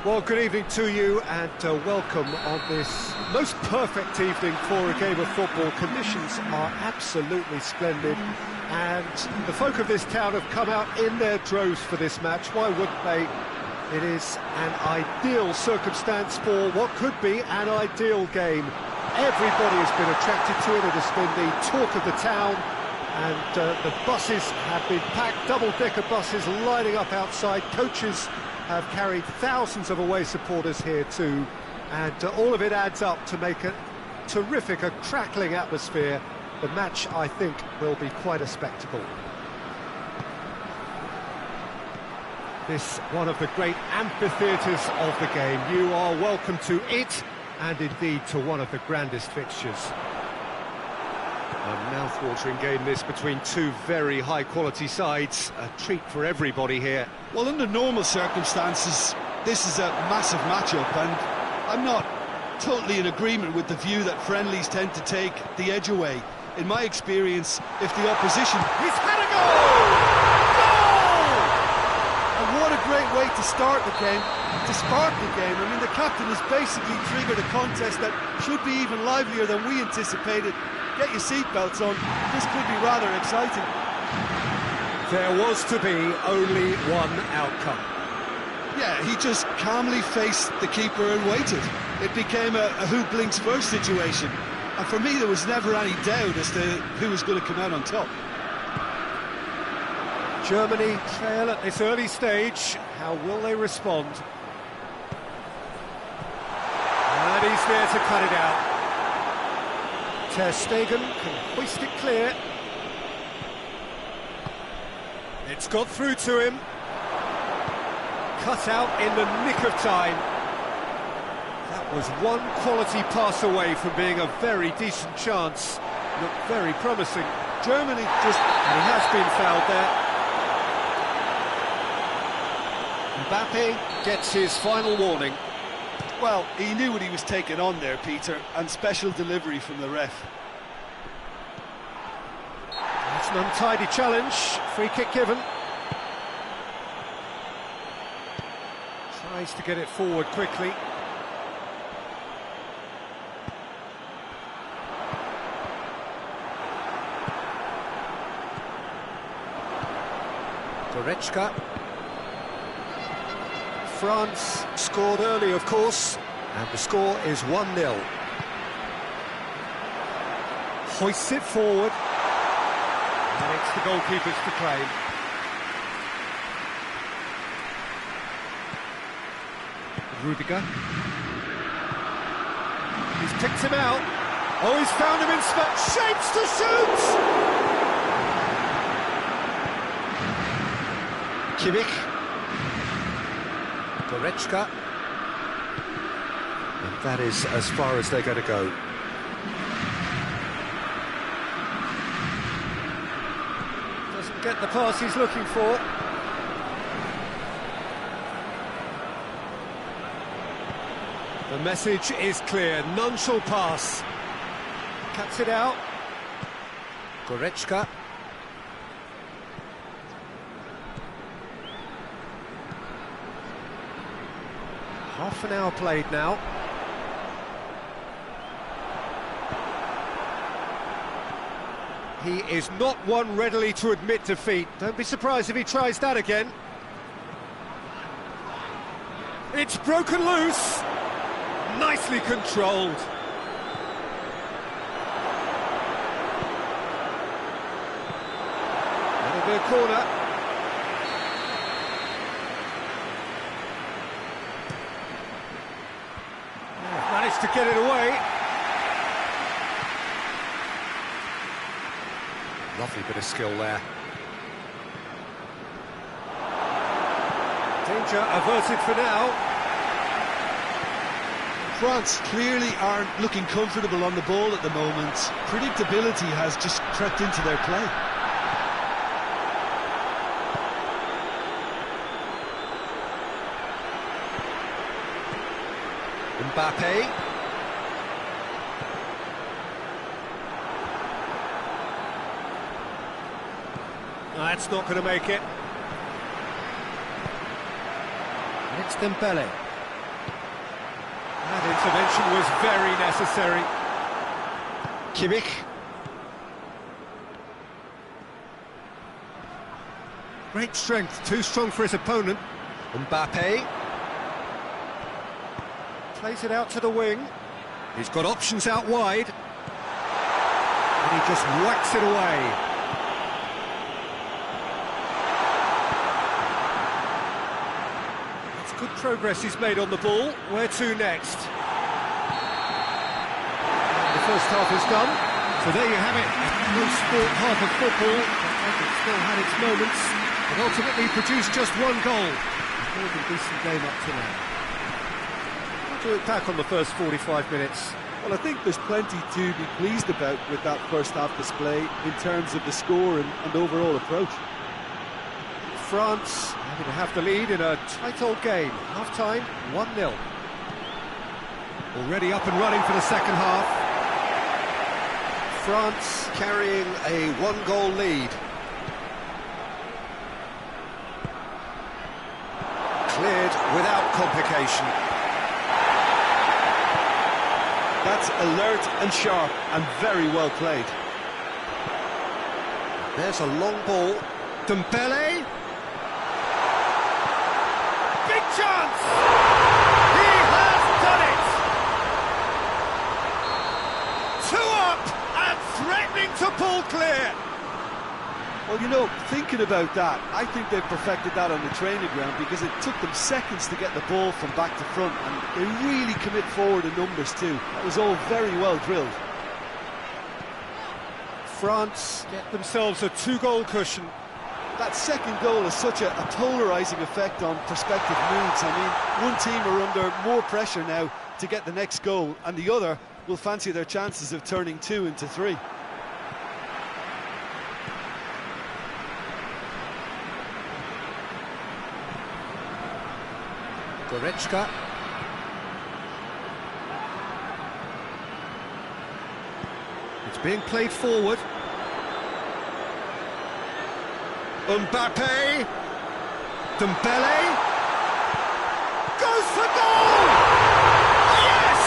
Well, good evening to you and welcome on this most perfect evening for a game of football. Conditions are absolutely splendid and the folk of this town have come out in their droves for this match. Why wouldn't they? It is an ideal circumstance for what could be an ideal game. Everybody has been attracted to it. It has been the talk of the town and the buses have been packed, double-decker buses lining up outside. Coaches have carried thousands of away supporters here too, and all of it adds up to make a terrific, a crackling atmosphere. The match, I think, will be quite a spectacle. This one of the great amphitheatres of the game. You are welcome to it, and indeed to one of the grandest fixtures. A mouth-watering game this between two very high-quality sides. A treat for everybody here. Well, under normal circumstances, this is a massive matchup, and I'm not totally in agreement with the view that friendlies tend to take the edge away. In my experience, if the opposition... He's had a goal! Goal! And what a great way to start the game, to spark the game. I mean, the captain has basically triggered a contest that should be even livelier than we anticipated. Get your seatbelts on, this could be rather exciting. There was to be only one outcome. Yeah, he just calmly faced the keeper and waited. It became a who blinks first situation. And for me, there was never any doubt as to who was going to come out on top. Germany trail at this early stage. How will they respond? And he's there to cut it out. Ter Stegen can hoist it clear. It's got through to him. Cut out in the nick of time. That was one quality pass away from being a very decent chance. Looked very promising. Germany just... And he has been fouled there. Mbappe gets his final warning. Well, he knew what he was taking on there, Peter, and special delivery from the ref. It's an untidy challenge. Free kick given. Tries to get it forward quickly. Goretzka. France scored early, of course, and the score is 1-0. Hoists it forward, and it's the goalkeepers to claim. Rudiger. He's picked him out. Oh, he's found him in shapes to shoot! Kimmich. Goretzka. And that is as far as they're going to go. Doesn't get the pass he's looking for. The message is clear, none shall pass. Cuts it out. Goretzka. Half an hour played now. He is not one readily to admit defeat. Don't be surprised if he tries that again. It's broken loose. Nicely controlled. That'll be a corner. Managed to get it away. Lovely bit of skill there. Danger averted for now. France clearly aren't looking comfortable on the ball at the moment. Predictability has just crept into their play. Mbappe. That's not going to make it. And it's Dembele. That intervention was very necessary. Kimmich. Great strength, too strong for his opponent. Mbappe. Plays it out to the wing. He's got options out wide. And he just whacks it away. It's good progress he's made on the ball. Where to next? The first half is done. So there you have it. No sport half of football. It still had its moments, but ultimately produced just one goal. A more than decent game up to now. Do it back on the first 45 minutes. Well, I think there's plenty to be pleased about with that first half display in terms of the score and overall approach. France happy to have the lead in a tight old game. Half-time, 1-0. Already up and running for the second half. France carrying a one-goal lead. Cleared without complication. That's alert and sharp and very well played. There's a long ball. Dembele. Big chance! He has done it! 2 up and threatening to pull clear. Well, you know, thinking about that, I think they've perfected that on the training ground because it took them seconds to get the ball from back to front, and they really commit forward in numbers too. That was all very well drilled. France get themselves a 2-goal cushion. That second goal has such a polarising effect on prospective moods. I mean, one team are under more pressure now to get the next goal, and the other will fancy their chances of turning 2 into 3. Goretzka. It's being played forward. Mbappe. Dembele. Goes for goal! Yes!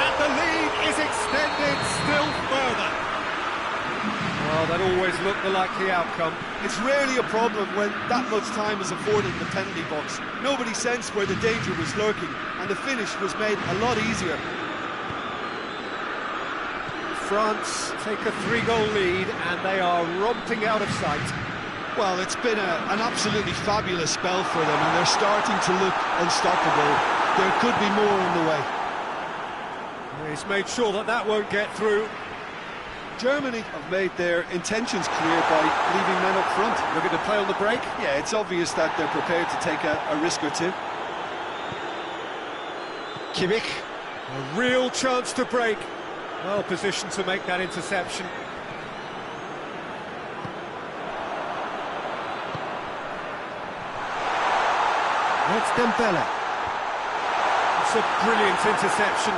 And the lead is extended still further. Well, that always looked the likely outcome. It's rarely a problem when that much time is afforded in the penalty box. Nobody sensed where the danger was lurking, and the finish was made a lot easier. France take a 3-goal lead, and they are romping out of sight. Well, it's been an absolutely fabulous spell for them, and they're starting to look unstoppable. There could be more on the way. He's made sure that that won't get through. Germany have made their intentions clear by leaving men up front. Looking to play on the break. Yeah, it's obvious that they're prepared to take a risk or two. Kimmich, a real chance to break. Well positioned to make that interception. It's Dembele. It's a brilliant interception.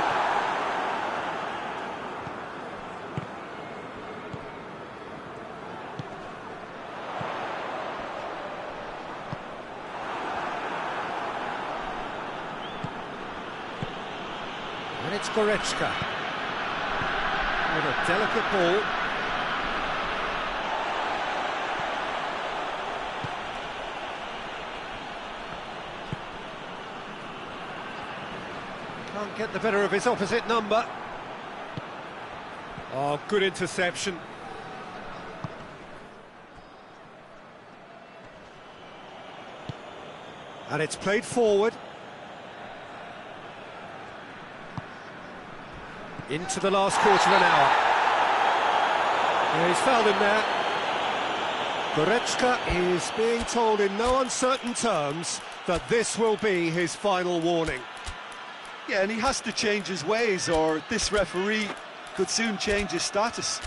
And it's Goretzka. With a delicate ball. Can't get the better of his opposite number. Oh, good interception. And it's played forward. Into the last quarter of an hour. Yeah, he's fouled him there. Goretzka is being told in no uncertain terms that this will be his final warning. Yeah, and he has to change his ways, or this referee could soon change his status.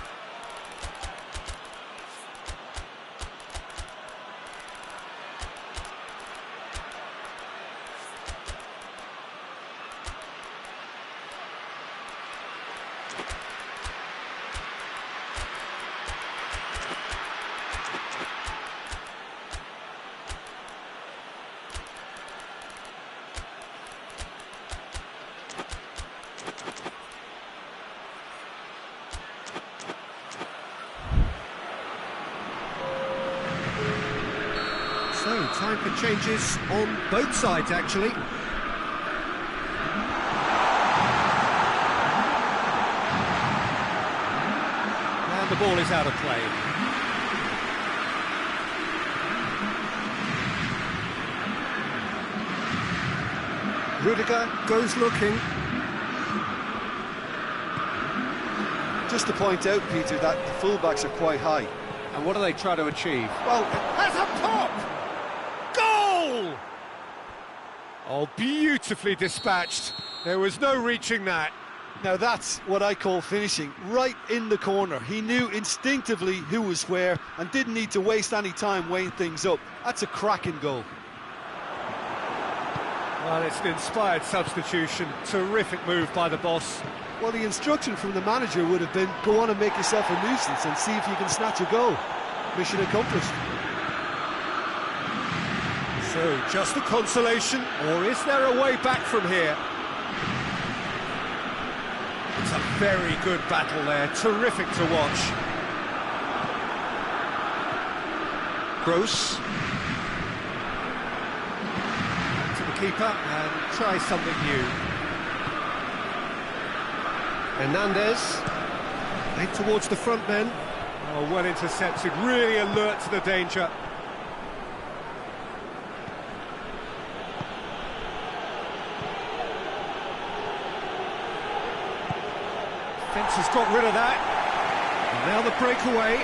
So, time for changes on both sides, actually. And the ball is out of play. Rudiger goes looking. Just to point out, Peter, that the fullbacks are quite high. And what do they try to achieve? Well, Has a pop! Goal! Oh, beautifully dispatched. There was no reaching that. Now that's what I call finishing, right in the corner. He knew instinctively who was where and didn't need to waste any time weighing things up. That's a cracking goal. Well, it's an inspired substitution. Terrific move by the boss. Well, the instruction from the manager would have been, go on and make yourself a nuisance and see if you can snatch a goal. Mission accomplished. So, just a consolation, or is there a way back from here? It's a very good battle there, terrific to watch. Gross. To the keeper and try something new. Hernandez. Played towards the front men. Oh, well intercepted, really alert to the danger. Defence has got rid of that. And now the breakaway.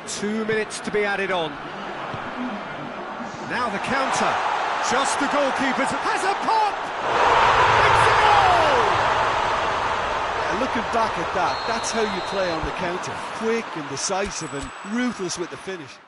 Two minutes to be added on. Now the counter. Just the goalkeeper has a pop! It's a goal! Looking back at that, that's how you play on the counter. Quick and decisive and ruthless with the finish.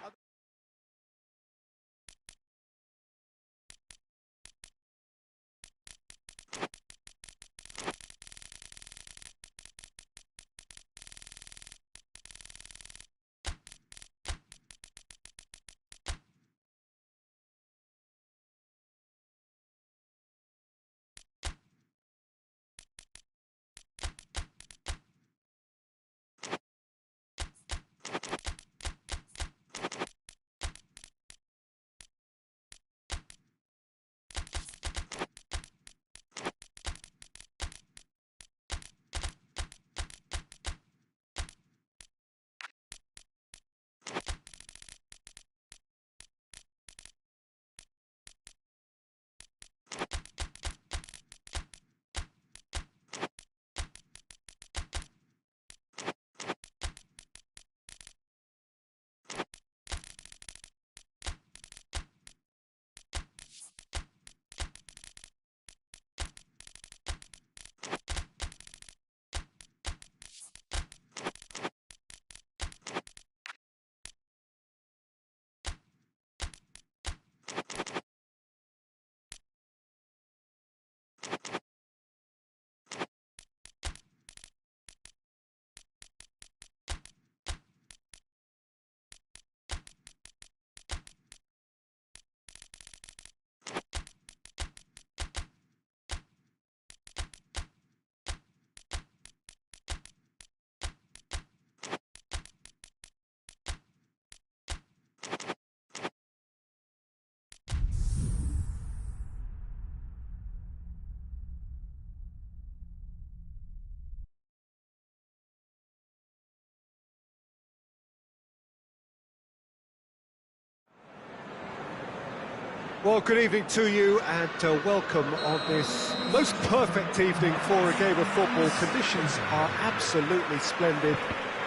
Well, good evening to you and welcome on this most perfect evening for a game of football. Conditions are absolutely splendid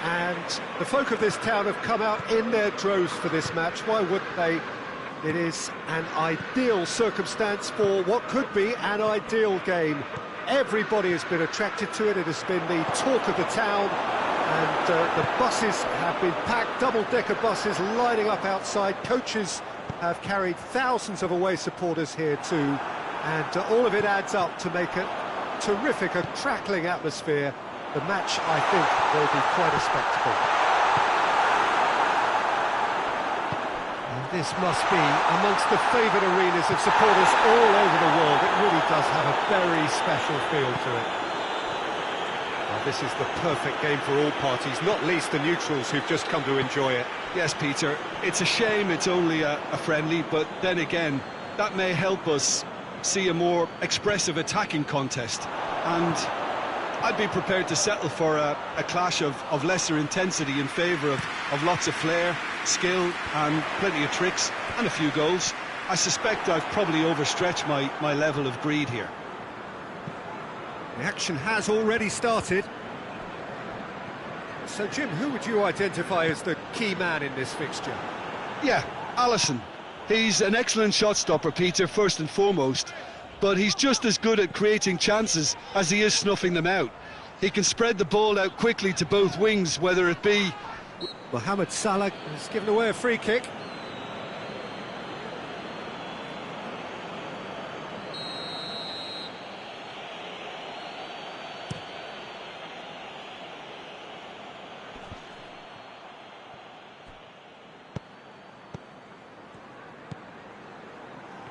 and the folk of this town have come out in their droves for this match. Why wouldn't they? It is an ideal circumstance for what could be an ideal game. Everybody has been attracted to it. It has been the talk of the town and the buses have been packed, double-decker buses lining up outside. Coaches have carried thousands of away supporters here too, and all of it adds up to make a terrific, a crackling atmosphere. The match, I think, will be quite a spectacle. And this must be amongst the favoured arenas of supporters all over the world. It really does have a very special feel to it. Well, this is the perfect game for all parties, not least the neutrals who've just come to enjoy it. Yes, Peter, it's a shame it's only a friendly, but then again, that may help us see a more expressive attacking contest. And I'd be prepared to settle for a clash of lesser intensity in favour of lots of flair, skill and plenty of tricks and a few goals. I suspect I've probably overstretched my level of greed here. The action has already started. So, Jim, who would you identify as the key man in this fixture? Yeah, Alisson. He's an excellent shot stopper, Peter, first and foremost, but he's just as good at creating chances as he is snuffing them out. He can spread the ball out quickly to both wings, whether it be... Mohamed Salah has given away a free kick.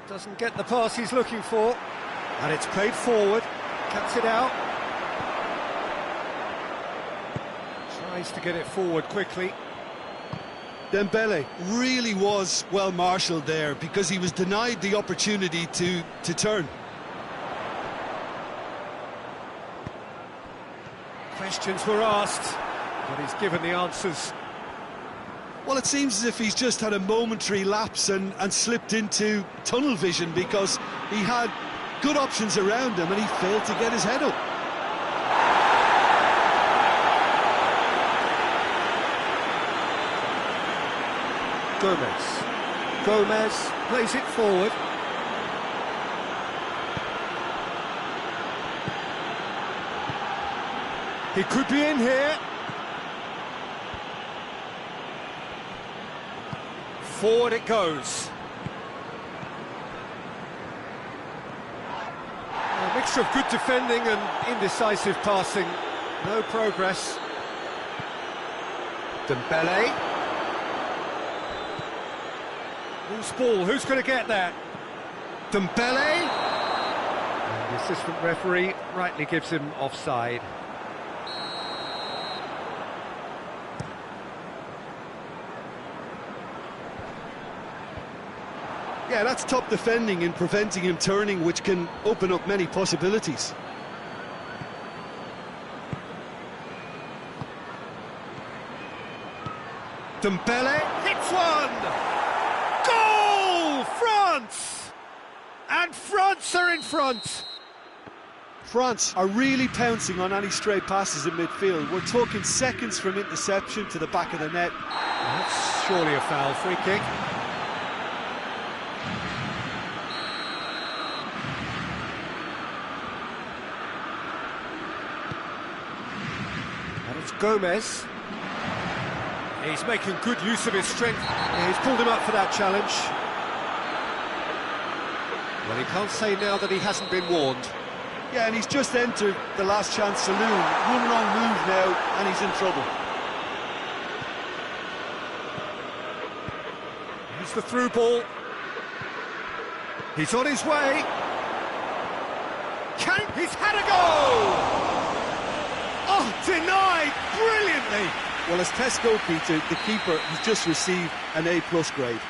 Doesn't get the pass he's looking for, and it's played forward, cuts it out. Tries to get it forward quickly. Dembele really was well marshalled there because he was denied the opportunity to turn. Questions were asked, but he's given the answers. Well, it seems as if he's just had a momentary lapse and slipped into tunnel vision because he had good options around him and he failed to get his head up. Gomez plays it forward. He could be in here. Forward it goes. A mixture of good defending and indecisive passing. No progress. Dembele. Loose ball, who's going to get that? Dembele. And the assistant referee rightly gives him offside. Yeah, that's top defending in preventing him turning, which can open up many possibilities. Dembele hits one! Goal! France! And France are in front! France are really pouncing on any stray passes in midfield. We're talking seconds from interception to the back of the net. That's surely a foul. Free kick. And it's Gomez. He's making good use of his strength. He's pulled him up for that challenge. Well, he can't say now that he hasn't been warned. Yeah, and he's just entered the last chance saloon. One wrong move now, and he's in trouble. Here's the through ball. He's on his way. He's had a goal! Oh, denied brilliantly! Well, as test goalkeeper, the keeper has just received an A+ grade.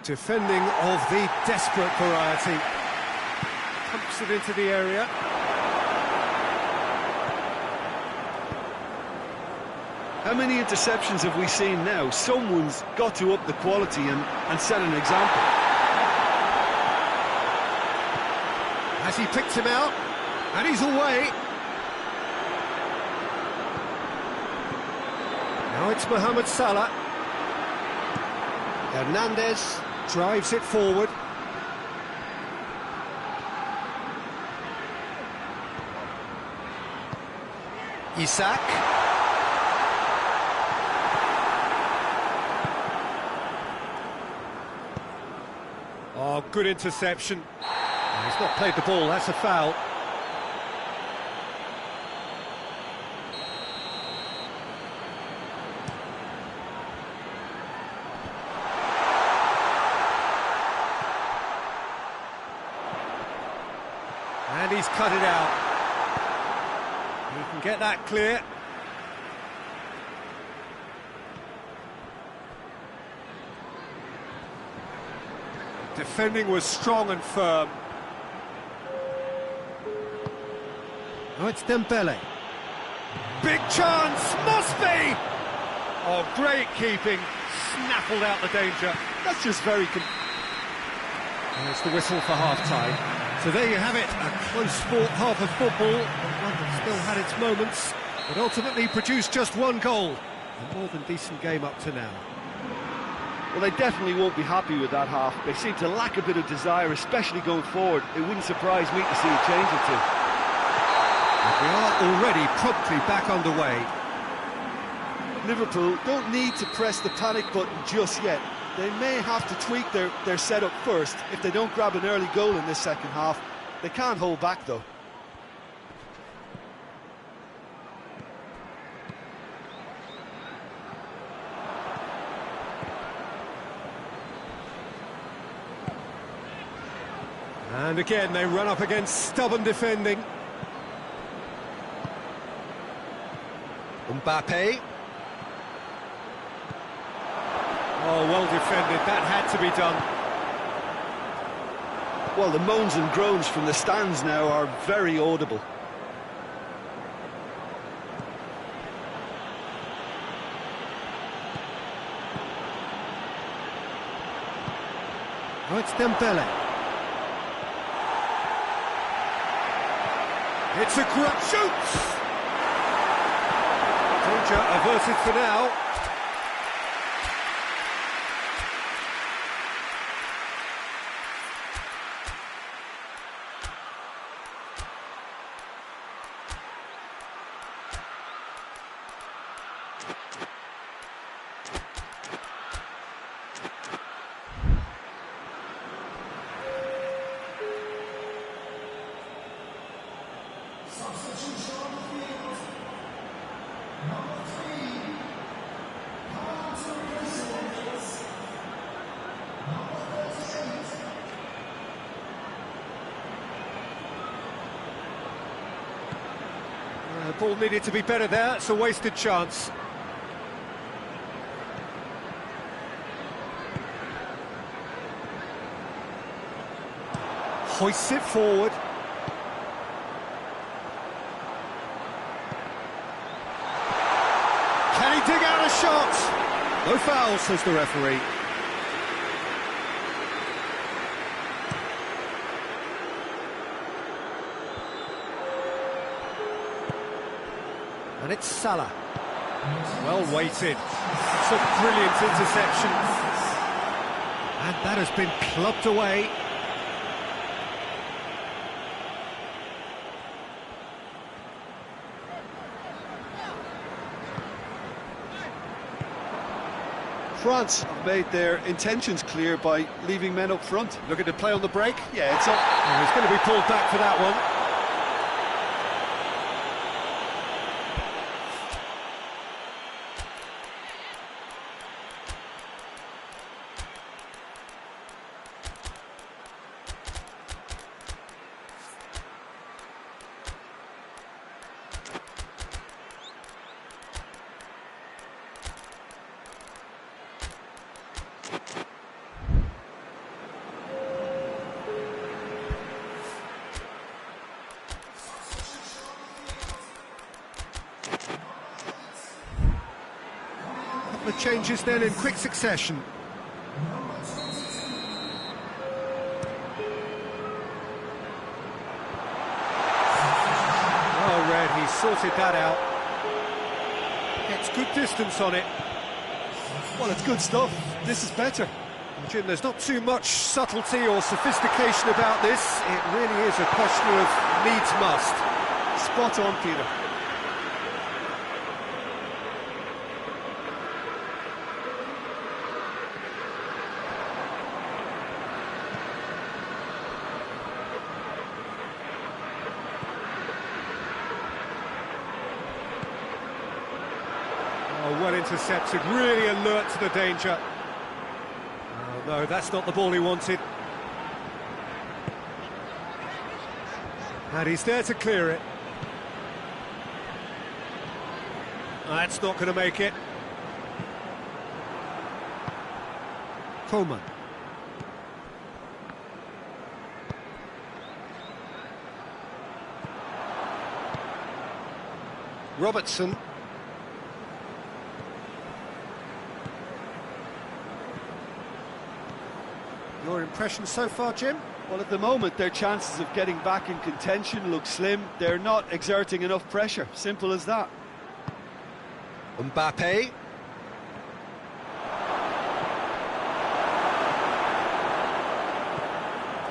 Defending of the desperate variety. Pumps it into the area. How many interceptions have we seen now? Someone's got to up the quality and set an example. Has he picked him out? And he's away. Now it's Mohamed Salah. Hernandez drives it forward. Isak. Oh, good interception. He's not played the ball, that's a foul. And he's cut it out. He can get that clear. Defending was strong and firm. Oh, it's Dembele. Big chance, must be! Oh, great keeping, snaffled out the danger. That's just very... And it's the whistle for half-time. So there you have it, a close sport half of football, one that still had its moments, but ultimately produced just one goal. A more than decent game up to now. Well, they definitely won't be happy with that half. They seem to lack a bit of desire, especially going forward. It wouldn't surprise me to see a change or two. And we are already promptly back underway. Liverpool don't need to press the panic button just yet. They may have to tweak their setup first if they don't grab an early goal in this second half. They can't hold back, though. And again, they run up against stubborn defending. Mbappe. Oh, well defended, that had to be done. Well, the moans and groans from the stands now are very audible. Oh, it's Dembele. It's a great shoots! Danger averted for now. The ball needed to be better there, it's a wasted chance. Hoists it forward. Can he dig out a shot? No foul, says the referee. And it's Salah. Well weighted. It's a brilliant interception. And that has been clubbed away. France have made their intentions clear by leaving men up front. Looking to play on the break. Yeah, it's up. Oh, he's going to be pulled back for that one. The changes then in quick succession. Oh, Red, he sorted that out. Gets good distance on it. Well, it's good stuff. This is better. Jim, there's not too much subtlety or sophistication about this. It really is a question of needs must. Spot on, Peter. Well intercepted, really alert to the danger. Oh no, that's not the ball he wanted. And he's there to clear it. That's not going to make it. Coleman. Robertson. Your impression so far, Jim? Well, at the moment, their chances of getting back in contention look slim. They're not exerting enough pressure. Simple as that. Mbappe.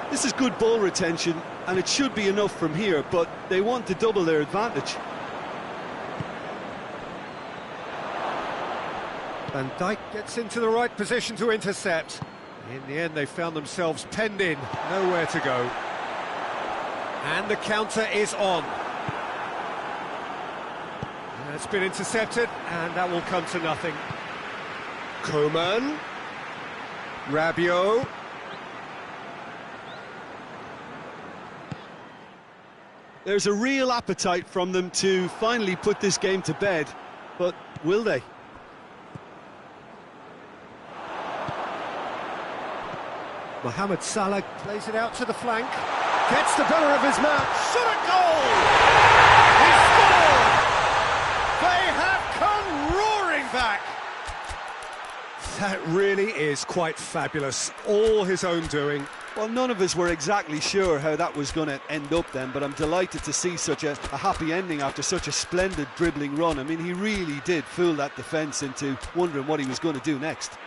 This is good ball retention, and it should be enough from here, but they want to double their advantage. Van Dijk gets into the right position to intercept. In the end, they found themselves penned in, nowhere to go. And the counter is on. And it's been intercepted, and that will come to nothing. Coman. Rabiot. There's a real appetite from them to finally put this game to bed, but will they? Mohamed Salah plays it out to the flank, gets the better of his man, shot a goal! He scored! They have come roaring back! That really is quite fabulous, all his own doing. Well, none of us were exactly sure how that was going to end up then, but I'm delighted to see such a happy ending after such a splendid dribbling run. I mean, he really did fool that defence into wondering what he was going to do next.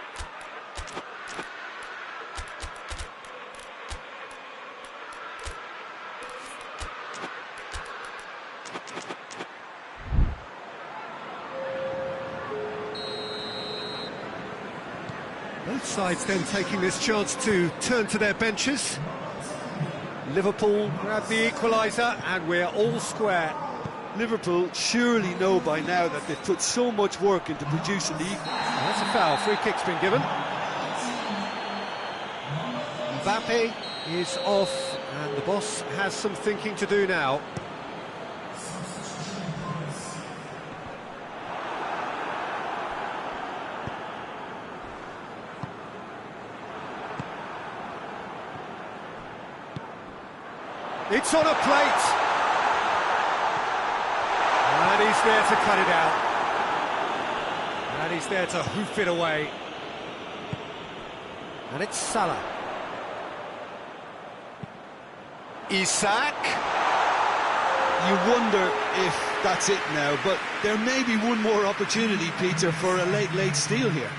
Both sides then taking this chance to turn to their benches. Liverpool grab the equaliser and we're all square. Liverpool surely know by now that they've put so much work into producing the equal. That's a foul, free kick's been given. Mbappe is off and the boss has some thinking to do now. It's on a plate! And he's there to cut it out. And he's there to hoof it away. And it's Salah. Isak. You wonder if that's it now, but there may be one more opportunity, Peter, for a late steal here.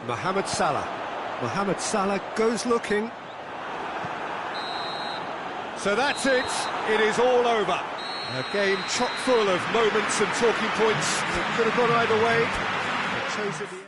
Mohamed Salah. Mohamed Salah goes looking. So that's it. It is all over. A game chock full of moments and talking points. It could have gone either way. It chose at the end.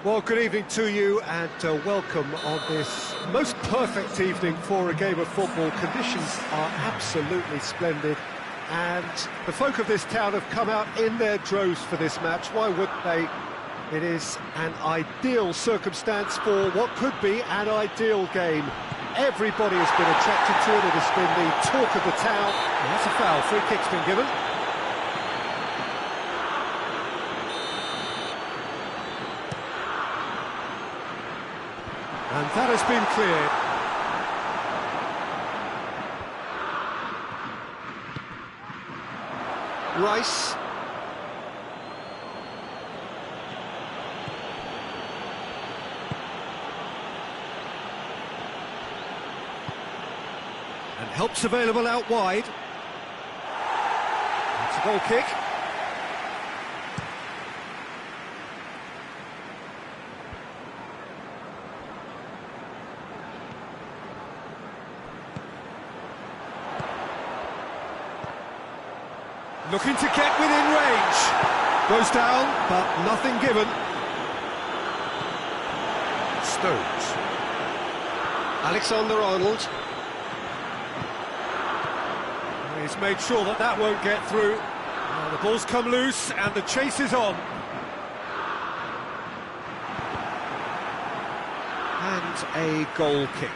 Well, good evening to you and welcome on this most perfect evening for a game of football. Conditions are absolutely splendid and the folk of this town have come out in their droves for this match. Why wouldn't they? It is an ideal circumstance for what could be an ideal game. Everybody has been attracted to it. It has been the talk of the town. Well, that's a foul. Free kick's been given. And that has been cleared. Rice. And help's available out wide. It's a goal kick. Looking to get within range. Goes down, but nothing given. Stones. Alexander-Arnold. He's made sure that that won't get through. Now the ball's come loose and the chase is on. And a goal kick.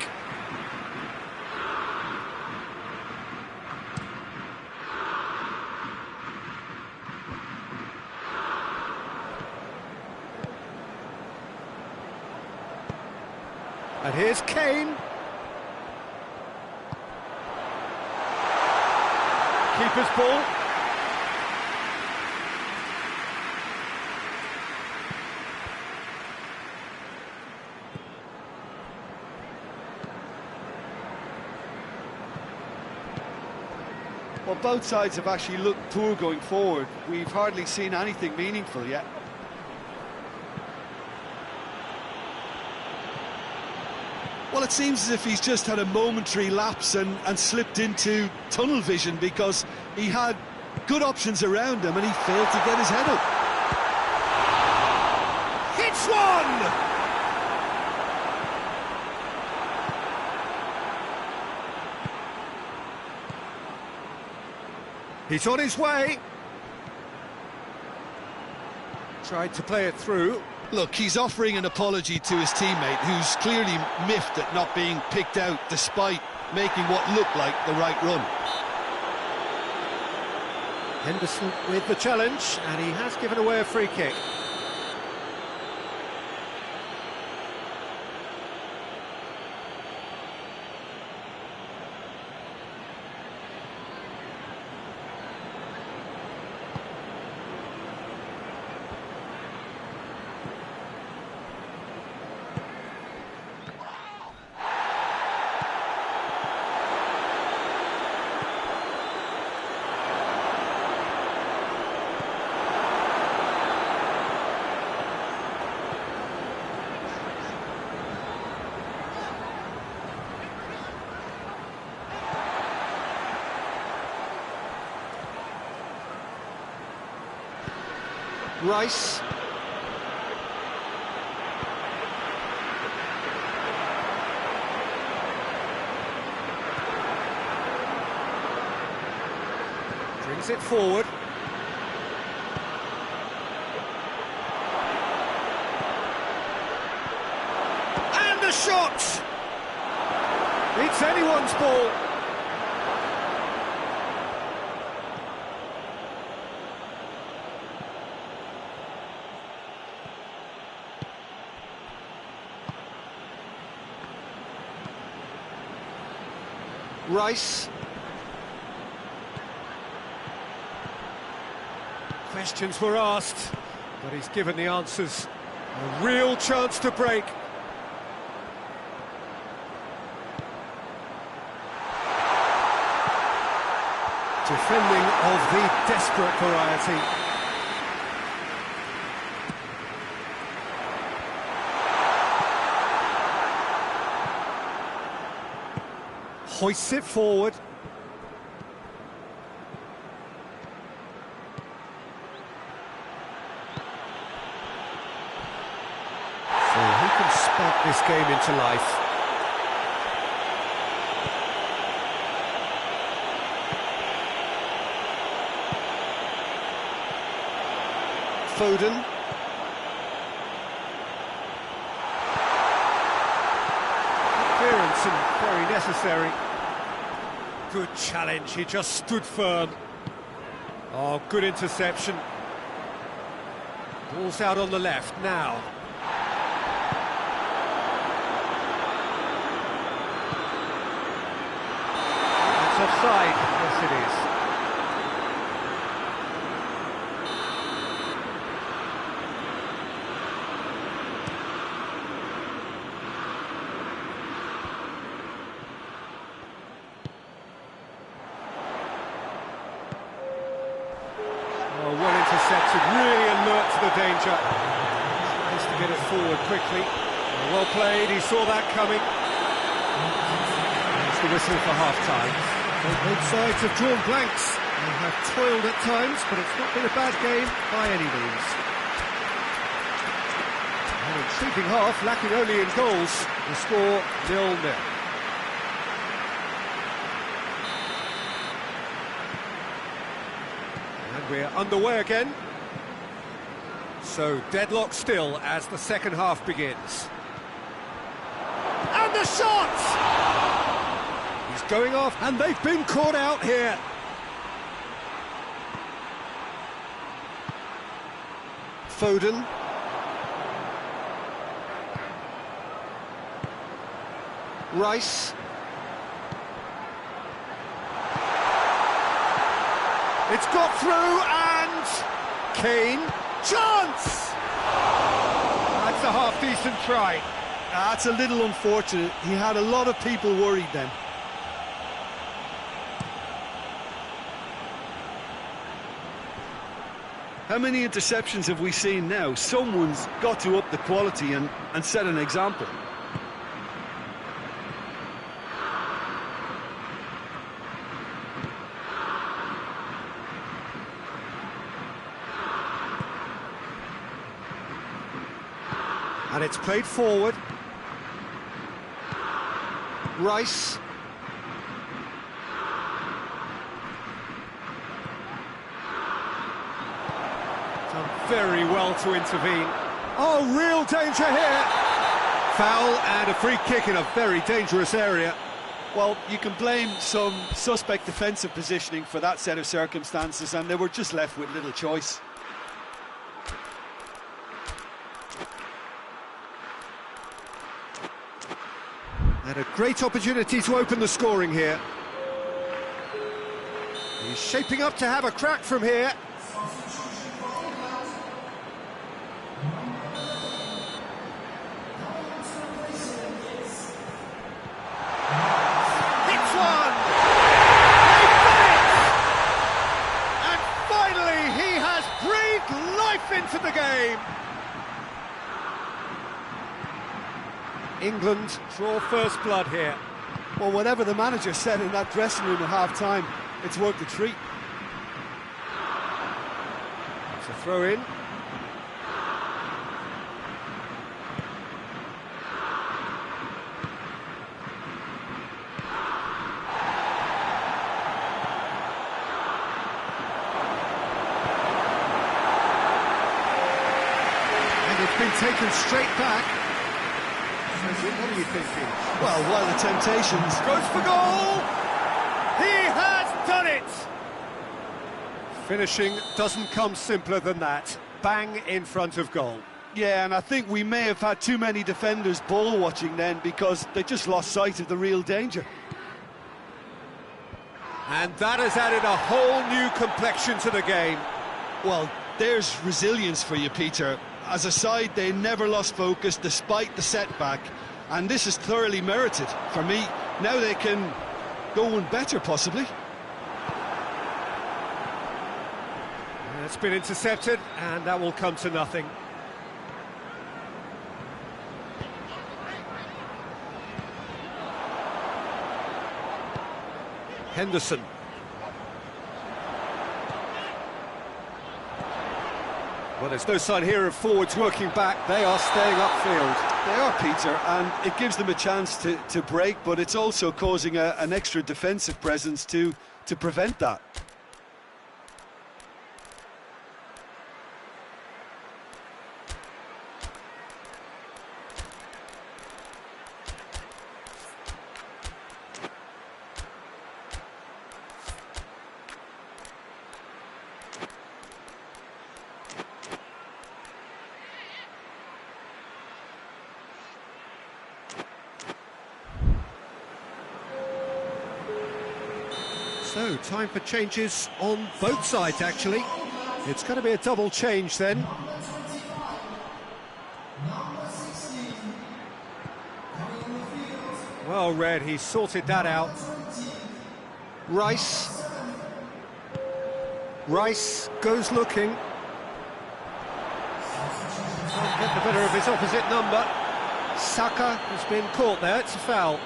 And here's Kane. Keeper's ball. Well, both sides have actually looked poor going forward. We've hardly seen anything meaningful yet. Well, it seems as if he's just had a momentary lapse and slipped into tunnel vision because he had good options around him and he failed to get his head up. Hits one! He's on his way. Tried to play it through. Look, he's offering an apology to his teammate, who's clearly miffed at not being picked out despite making what looked like the right run. Henderson with the challenge, and he has given away a free kick. Rice. Brings it forward. And a shot! It's anyone's ball. Rice. Questions were asked, but he's given the answers. A real chance to break. Defending of the desperate variety. Hoists it forward. this game into life. Foden. Clearance and very necessary. Good challenge, he just stood firm. Oh, good interception. Ball's out on the left now. It's offside, yes it is. Oh, well intercepted, really alert to the danger. Tries to get it forward quickly. Well played, he saw that coming. It's the whistle for half-time. Both sides have drawn blanks. They have toiled at times, but it's not been a bad game by any means. An intriguing half, lacking only in goals. The score 0-0. And we're underway again. So deadlock still as the second half begins. And the shot! He's going off, and they've been caught out here. Foden. Rice. It's got through, and Kane. Chance! That's a half-decent try. That's a little unfortunate. He had a lot of people worried then. How many interceptions have we seen now? Someone's got to up the quality and set an example. And it's played forward. Rice. Done very well to intervene. Oh, real danger here. Foul and a free kick in a very dangerous area. Well, you can blame some suspect defensive positioning for that set of circumstances, and they were just left with little choice. And a great opportunity to open the scoring here. He's shaping up to have a crack from here. Hits one! They've done it! And finally he has breathed life into the game. England draw first blood here. Well, whatever the manager said in that dressing room at half-time, it's worked a treat. It's a throw-in. And it's been taken straight back. What are you thinking? Well, while the temptations... Goes for goal! He has done it! Finishing doesn't come simpler than that. Bang in front of goal. Yeah, and I think we may have had too many defenders ball watching then, because they just lost sight of the real danger. And that has added a whole new complexion to the game. Well, there's resilience for you, Peter. As a side, they never lost focus despite the setback, and this is thoroughly merited. For me, now they can go one better, possibly. It's been intercepted, and that will come to nothing. Henderson. Well, there's no sign here of forwards working back. They are staying upfield. They are, Peter, and it gives them a chance to break, but it's also causing an extra defensive presence to prevent that. So, time for changes on both sides, actually. It's going to be a double change then. Well read, he sorted that out. Rice. Rice goes looking. Can't get the better of his opposite number. Saka has been caught there, it's a foul.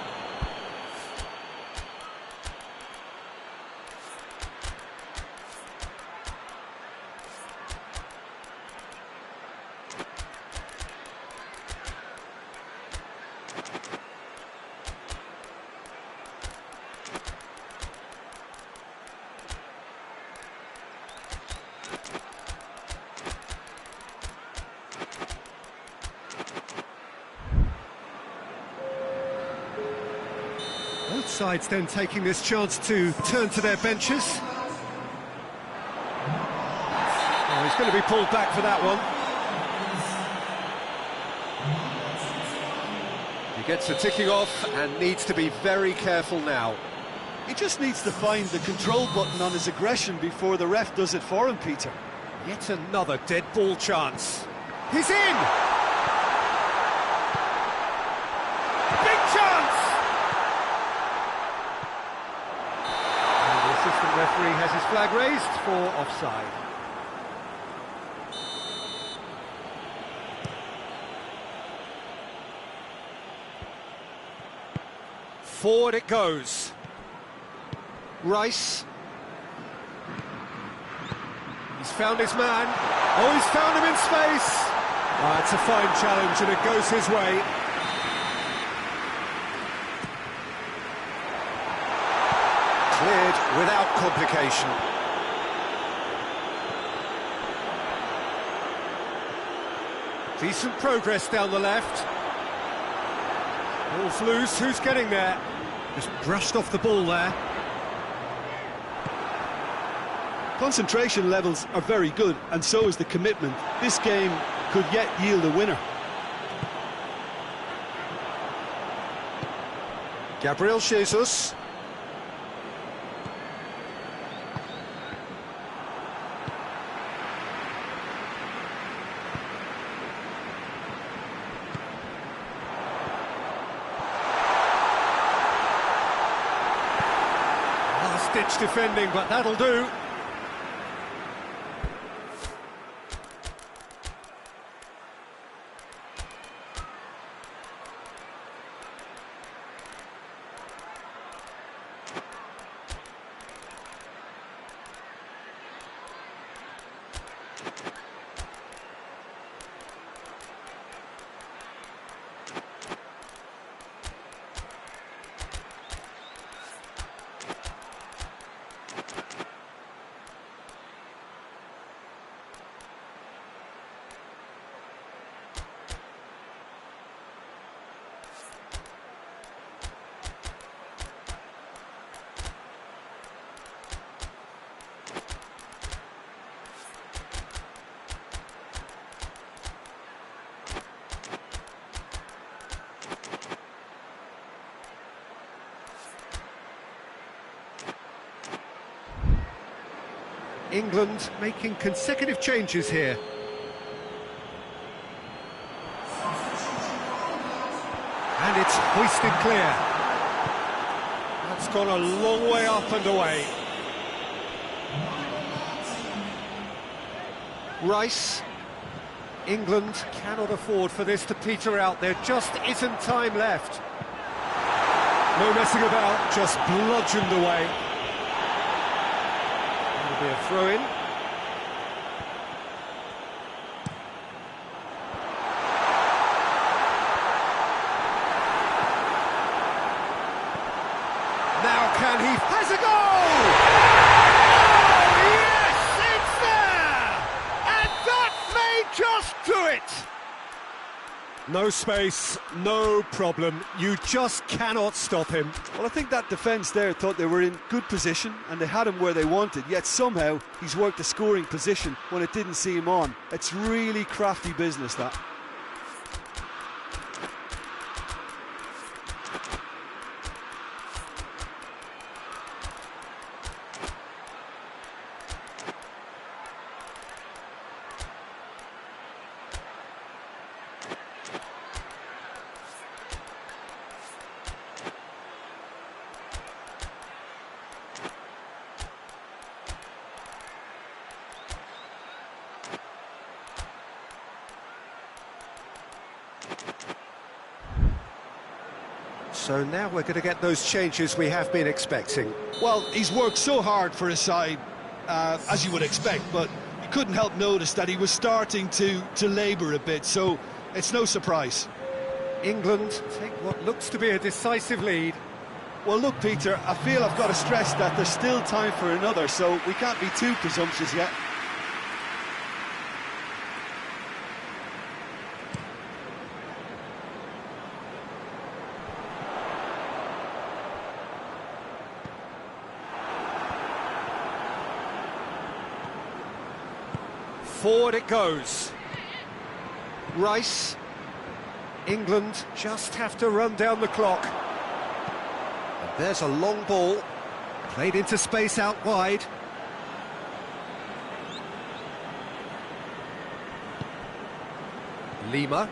Both sides then taking this chance to turn to their benches. Oh, he's going to be pulled back for that one. He gets a ticking off and needs to be very careful now. He just needs to find the control button on his aggression before the ref does it for him, Peter. Yet another dead ball chance. He's in! Big chance! And the assistant referee has his flag raised for offside. Forward it goes. Rice. He's found his man. Oh, he's found him in space. Oh, it's a fine challenge and it goes his way. Cleared without complication. Decent progress down the left. Ball's loose, who's getting there? Just brushed off the ball there. Concentration levels are very good, and so is the commitment. This game could yet yield a winner. Gabriel Jesus. Last-ditch defending, but that'll do. England making consecutive changes here. And it's hoisted clear. That's gone a long way up and away. Rice. England cannot afford for this to peter out. There just isn't time left. No messing about, just bludgeoned away. Be a throw-in. can he... has a goal! Oh, yes, it's there! And that may just do it! No space, no problem. You just cannot stop him. Well, I think that defence there thought they were in good position and they had him where they wanted, yet somehow he's worked a scoring position when it didn't see him on. It's really crafty business, that. So now we're going to get those changes we have been expecting. Well, he's worked so hard for his side, as you would expect, but you couldn't help notice that he was starting to labour a bit, so it's no surprise. England take what looks to be a decisive lead. Well, look, Peter, I feel I've got to stress that there's still time for another, so we can't be too presumptuous yet. Forward it goes. Rice. England just have to run down the clock. And there's a long ball. Played into space out wide. Lima.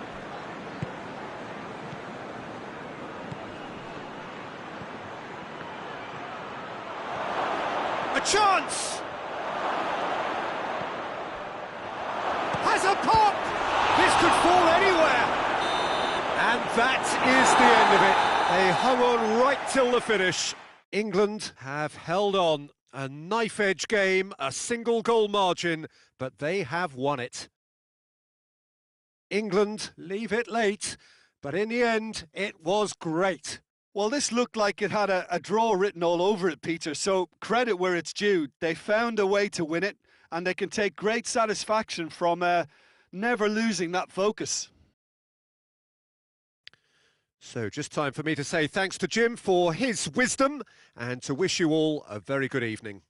A chance! Has a pop! This could fall anywhere! And that is the end of it. They hung on right till the finish. England have held on. A knife-edge game, a single goal margin, but they have won it. England leave it late, but in the end, it was great. Well, this looked like it had a draw written all over it, Peter, so credit where it's due. They found a way to win it, and they can take great satisfaction from never losing that focus. So just time for me to say thanks to Jim for his wisdom and to wish you all a very good evening.